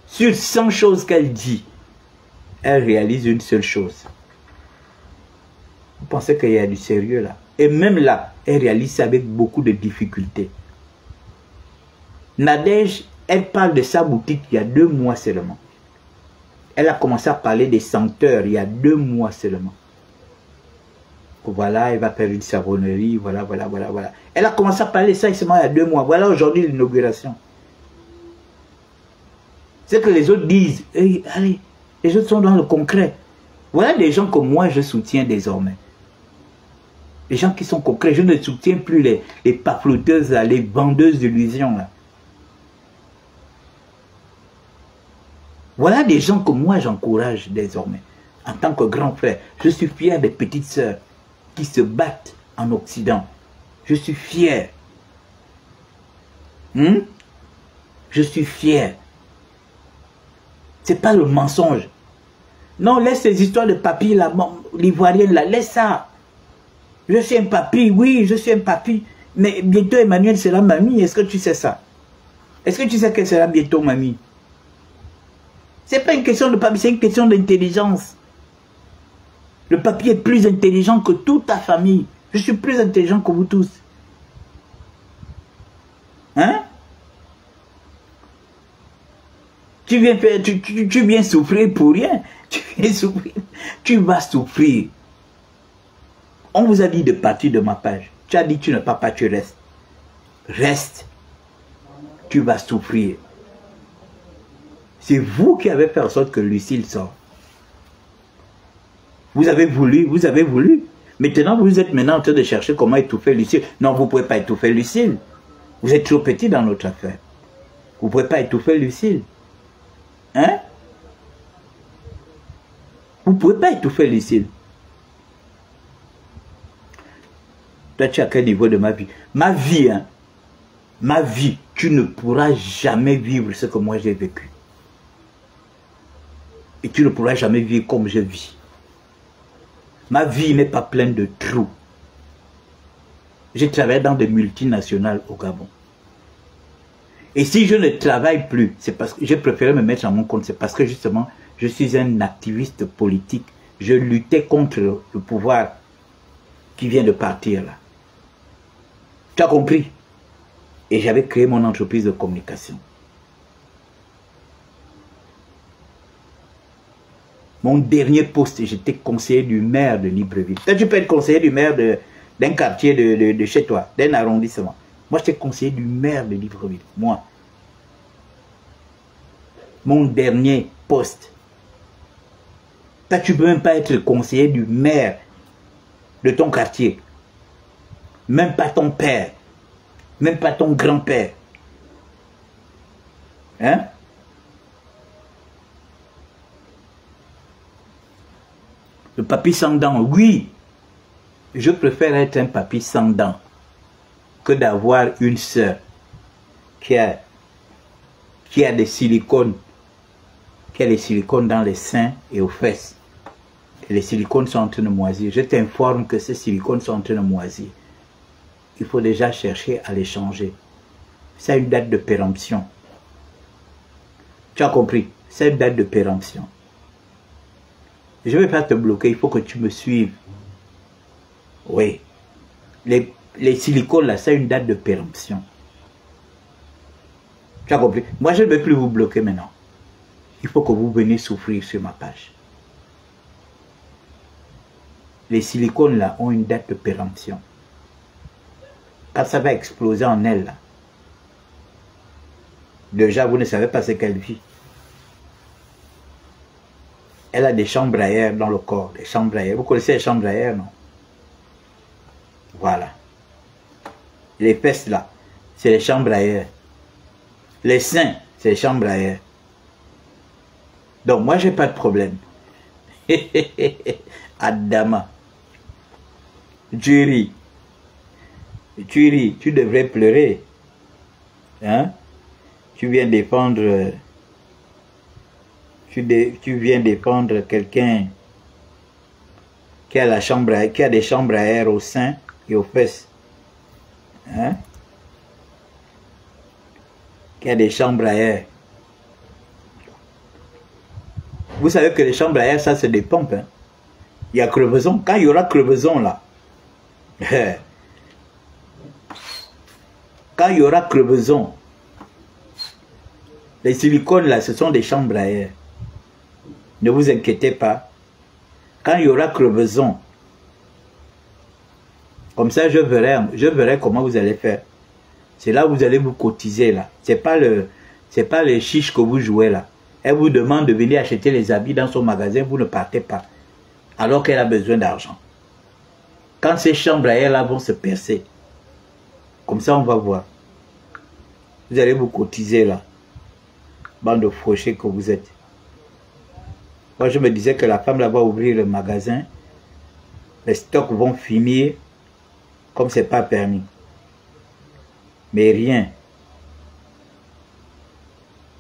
Sur 100 choses qu'elle dit, elle réalise une seule chose. Vous pensez qu'il y a du sérieux là? Et même là, elle réalise ça avec beaucoup de difficultés. Nadège, elle parle de sa boutique il y a 2 mois seulement. Elle a commencé à parler des senteurs il y a 2 mois seulement. Voilà, elle va faire une savonnerie, voilà. Elle a commencé à parler de ça seulement il y a 2 mois. Voilà aujourd'hui l'inauguration. C'est que les autres disent, hey, allez, les autres sont dans le concret. Voilà des gens que moi je soutiens désormais. Les gens qui sont concrets, je ne soutiens plus les pafloteuses, les vendeuses d'illusions. Voilà des gens que moi j'encourage désormais. En tant que grand frère, je suis fier des petites sœurs qui se battent en Occident. Je suis fier. Je suis fier. C'est pas le mensonge. Non, laisse ces histoires de papy, l'ivoirienne là, laisse ça. Je suis un papy, oui, je suis un papy. Mais bientôt Emmanuel sera mamie, est-ce que tu sais ça? Est-ce que tu sais qu'elle sera bientôt mamie? C'est pas une question de papy, c'est une question d'intelligence. Le papy est plus intelligent que toute ta famille. Je suis plus intelligent que vous tous. Hein? Tu viens souffrir pour rien. Tu viens souffrir. Tu vas souffrir. On vous a dit de partir de ma page. Tu as dit tu ne pars pas, tu restes. Reste. Tu vas souffrir. C'est vous qui avez fait en sorte que Lucille sort. Vous avez voulu, vous avez voulu. Maintenant, vous êtes maintenant en train de chercher comment étouffer Lucille. Non, vous ne pouvez pas étouffer Lucille. Vous êtes trop petit dans notre affaire. Vous ne pouvez pas étouffer Lucille. Hein? Vous ne pouvez pas étouffer Lucille. Toi, tu es à quel niveau de ma vie? Ma vie, hein? Ma vie, tu ne pourras jamais vivre ce que moi j'ai vécu. Et tu ne pourras jamais vivre comme je vis. Ma vie n'est pas pleine de trous. J'ai travaillé dans des multinationales au Gabon. Et si je ne travaille plus, c'est parce que j'ai préféré me mettre à mon compte, c'est parce que justement, je suis un activiste politique. Je luttais contre le pouvoir qui vient de partir là. Tu as compris? Et j'avais créé mon entreprise de communication. Mon dernier poste, j'étais conseiller du maire de Libreville. Toi, tu peux être conseiller du maire d'un quartier de chez toi, d'un arrondissement. Moi, j'étais conseiller du maire de Libreville. Moi. Mon dernier poste. Toi, tu ne peux même pas être conseiller du maire de ton quartier. Même pas ton père. Même pas ton grand-père. Hein? Le papy sans dents, oui. Je préfère être un papy sans dents que d'avoir une sœur qui a des silicones, qui a des silicones dans les seins et aux fesses. Et les silicones sont en train de moisir. Je t'informe que ces silicones sont en train de moisir. Il faut déjà chercher à les changer. C'est une date de péremption. Tu as compris? C'est une date de péremption. Je ne vais pas te bloquer, il faut que tu me suives. Oui. Les silicones là, c'est une date de péremption. Tu as compris? Moi, je ne vais plus vous bloquer maintenant. Il faut que vous veniez souffrir sur ma page. Les silicones là ont une date de péremption. Quand ça va exploser en elle là, déjà vous ne savez pas ce qu'elle vit. Elle a des chambres à air dans le corps, des chambres à air. Vous connaissez les chambres à air, non? Voilà. Les fesses là, c'est les chambres à air. Les seins, c'est les chambres à air. Donc moi, j'ai pas de problème. Adama. Tu ris. Tu ris, tu devrais pleurer. Hein? Tu viens défendre... Tu viens défendre quelqu'un qui a des chambres à air au sein et aux fesses. Hein? Qui a des chambres à air. Vous savez que les chambres à air, ça c'est des pompes. Hein? Il y a crevaison. Quand il y aura crevaison là, quand il y aura crevaison, les silicones là, ce sont des chambres à air. Ne vous inquiétez pas. Quand il y aura crevaison, comme ça je verrai comment vous allez faire. C'est là où vous allez vous cotiser là. C'est pas les chiches que vous jouez là. Elle vous demande de venir acheter les habits dans son magasin, vous ne partez pas. Alors qu'elle a besoin d'argent. Quand ces chambres à air là vont se percer, comme ça on va voir. Vous allez vous cotiser là. Bande de fauchés que vous êtes. Moi, je me disais que la femme là va ouvrir le magasin, les stocks vont finir comme c'est pas permis. Mais rien.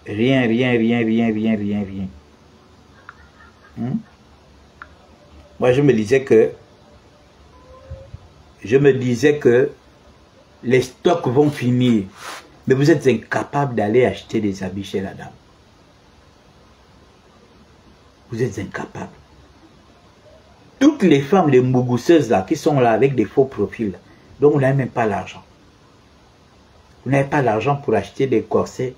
Rien. Moi, je me disais que les stocks vont finir. Mais vous êtes incapable d'aller acheter des habits chez la dame. Vous êtes incapable. Toutes les femmes, les mougousseuses là, qui sont là avec des faux profils, donc vous n'avez même pas l'argent. Vous n'avez pas l'argent pour acheter des corsets.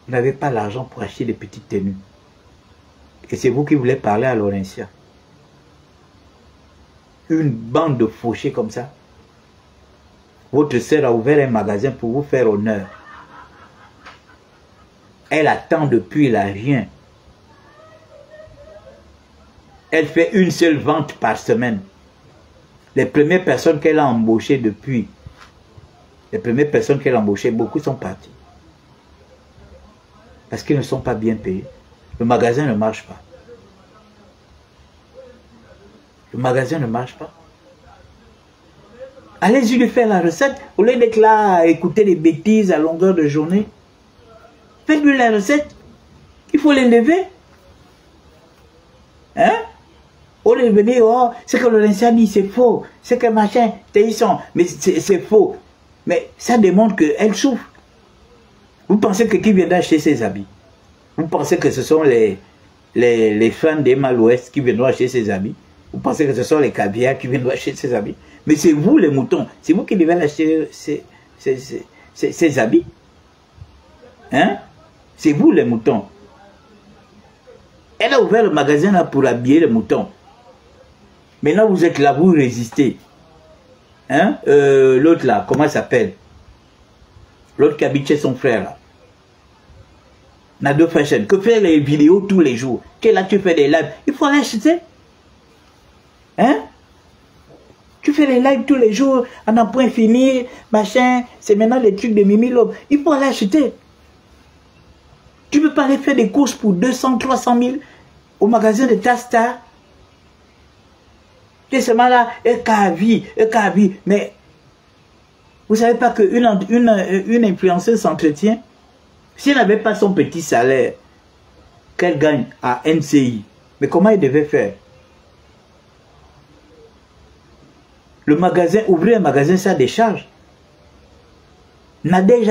Vous n'avez pas l'argent pour acheter des petites tenues. Et c'est vous qui voulez parler à Laurentia. Une bande de fauchés comme ça. Votre sœur a ouvert un magasin pour vous faire honneur. Elle attend depuis là rien. Elle fait une seule vente par semaine. Les premières personnes qu'elle a embauchées depuis, beaucoup sont partis. Parce qu'ils ne sont pas bien payés. Le magasin ne marche pas. Le magasin ne marche pas. Allez-y lui faire la recette. Au lieu d'être là à écouter des bêtises à longueur de journée, faites-lui la recette. Il faut l'élever. Hein? Au lieu de venir, oh, c'est que Laurentia dit, c'est faux. C'est que machin, mais c'est faux. Mais ça démontre qu'elle souffre. Vous pensez que qui viendra acheter ses habits? Vous pensez que ce sont les fans des Mal-Ouest qui viendront acheter ses habits? Vous pensez que ce sont les caviars qui viendront acheter ses habits? Mais c'est vous les moutons. C'est vous qui devez acheter ces habits. Hein? C'est vous les moutons. Elle a ouvert le magasin là pour habiller les moutons. Maintenant vous êtes là, vous résistez. Hein? L'autre là, comment il s'appelle? L'autre qui habite chez son frère là. Nado Fashion, que fait les vidéos tous les jours. Que là tu fais des lives. Il faut l'acheter. Hein? Tu fais les lives tous les jours, à un point fini, machin. C'est maintenant les trucs de Mimi Lobe. Il faut l'acheter. Tu ne peux pas aller faire des courses pour 200, 300 000 au magasin de Tasta. Tu es seulement là, EKV. Mais vous ne savez pas qu'une influenceuse s'entretient. Si elle n'avait pas son petit salaire qu'elle gagne à NCI, mais comment elle devait faire? Le magasin, ouvrir un magasin, ça a des charges. Nadège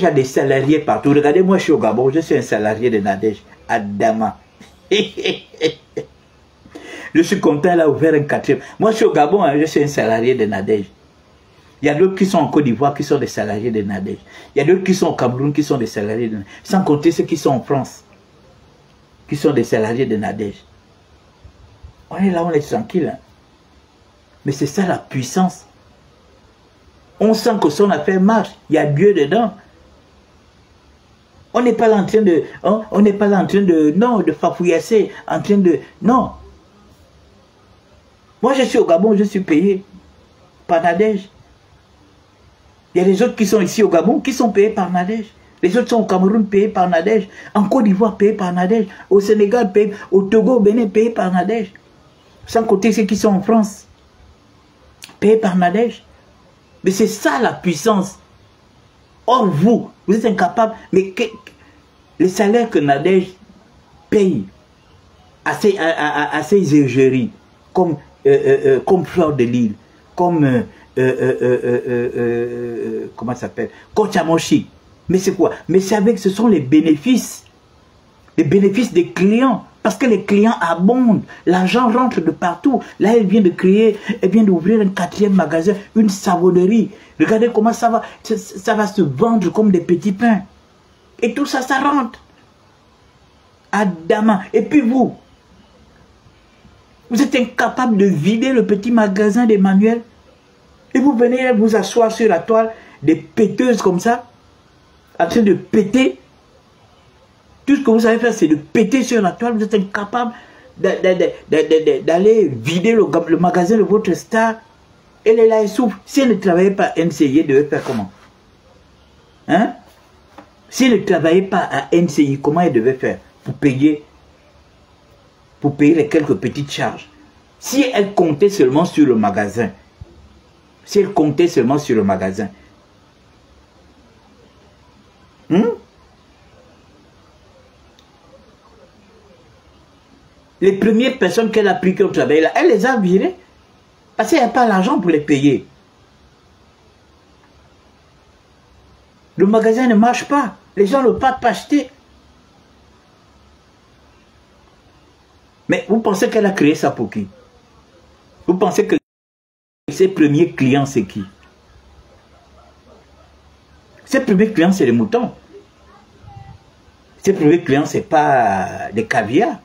a des salariés partout. Regardez, moi je suis au Gabon, je suis un salarié de Nadège, à Dama. Je suis content, elle a ouvert un 4e. Moi je suis au Gabon, hein, je suis un salarié de Nadège. Il y a d'autres qui sont en Côte d'Ivoire qui sont des salariés de Nadège. Il y a d'autres qui sont au Cameroun qui sont des salariés de Nadège. Sans compter ceux qui sont en France, qui sont des salariés de Nadège. On est là, on est tranquille. Hein. Mais c'est ça la puissance. On sent que son affaire marche. Il y a Dieu dedans. On n'est pas là en train de... On n'est pas là en train de... Non, de fafouillasser. En train de... Non. Moi, je suis au Gabon, je suis payé par Nadège. Il y a les autres qui sont ici au Gabon qui sont payés par Nadège. Les autres sont au Cameroun payés par Nadège. En Côte d'Ivoire payés par Nadège. Au Sénégal payés. Au Togo, au Bénin payés par Nadège. Sans compter ceux qui sont en France. Payés par Nadège. Mais c'est ça la puissance. Or vous êtes incapable. Mais les salaires que Nadège paye à ses égéries, comme Fleur de Lille, comme comment ça s'appelle, Kochamoshi. Mais c'est quoi? Mais c'est avec, ce sont les bénéfices des clients. Parce que les clients abondent, l'argent rentre de partout. Là, elle vient de créer, elle vient d'ouvrir un 4e magasin, une savonnerie. Regardez comment ça va se vendre comme des petits pains. Et tout ça, ça rentre. Adama. Et puis vous êtes incapable de vider le petit magasin d'Emmanuel. Et vous venez vous asseoir sur la toile, des péteuses comme ça, en train de péter. Tout ce que vous savez faire, c'est de péter sur la toile. Vous êtes incapable d'aller vider le magasin de votre star. Elle est là, elle souffre. Si elle ne travaillait pas NCI, elle devait faire comment? Hein? Si elle ne travaillait pas à NCI, comment elle devait faire pour payer les quelques petites charges? Si elle comptait seulement sur le magasin, si elle comptait seulement sur le magasin, les premières personnes qu'elle a pris comme travail, là, elle les a virées parce qu'elle n'a pas l'argent pour les payer. Le magasin ne marche pas. Les gens ne peuvent pas acheter. Mais vous pensez qu'elle a créé ça pour qui? Vous pensez que ses premiers clients, c'est qui? Ses premiers clients, c'est les moutons. Ses premiers clients, ce n'est pas des caviars.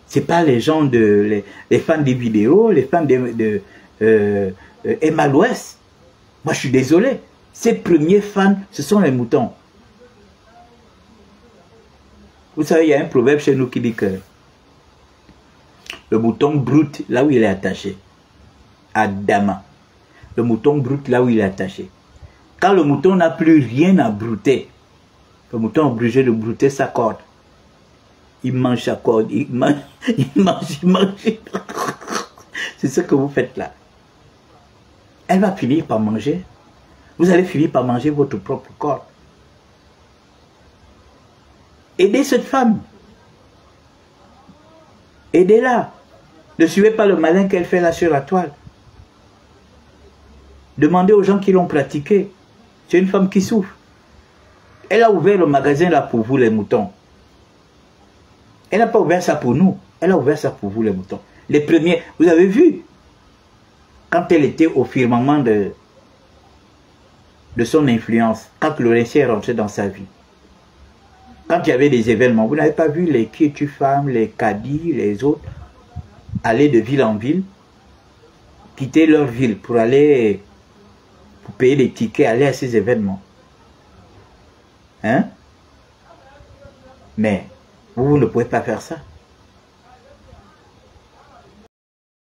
Ce n'est pas les gens, les fans des vidéos, les fans de Emma l'Ouest. Moi, je suis désolé. Ses premiers fans, ce sont les moutons. Vous savez, il y a un proverbe chez nous qui dit que le mouton broute là où il est attaché. Adama. Le mouton broute là où il est attaché. Quand le mouton n'a plus rien à brouter, le mouton est obligé de brouter sa corde. Il mange sa corde, il mange, il mange. C'est ce que vous faites là. Elle va finir par manger. Vous allez finir par manger votre propre corps. Aidez cette femme. Aidez-la. Ne suivez pas le malin qu'elle fait là sur la toile. Demandez aux gens qui l'ont pratiqué. C'est une femme qui souffre. Elle a ouvert le magasin là pour vous les moutons. Elle n'a pas ouvert ça pour nous. Elle a ouvert ça pour vous les moutons. Les premiers, vous avez vu, quand elle était au firmament de son influence, quand Laurentien est rentré dans sa vie, quand il y avait des événements, vous n'avez pas vu les Kétu femmes, les caddies, les autres, aller de ville en ville, quitter leur ville pour aller, pour payer des tickets, aller à ces événements. Hein? Mais, vous ne pouvez pas faire ça.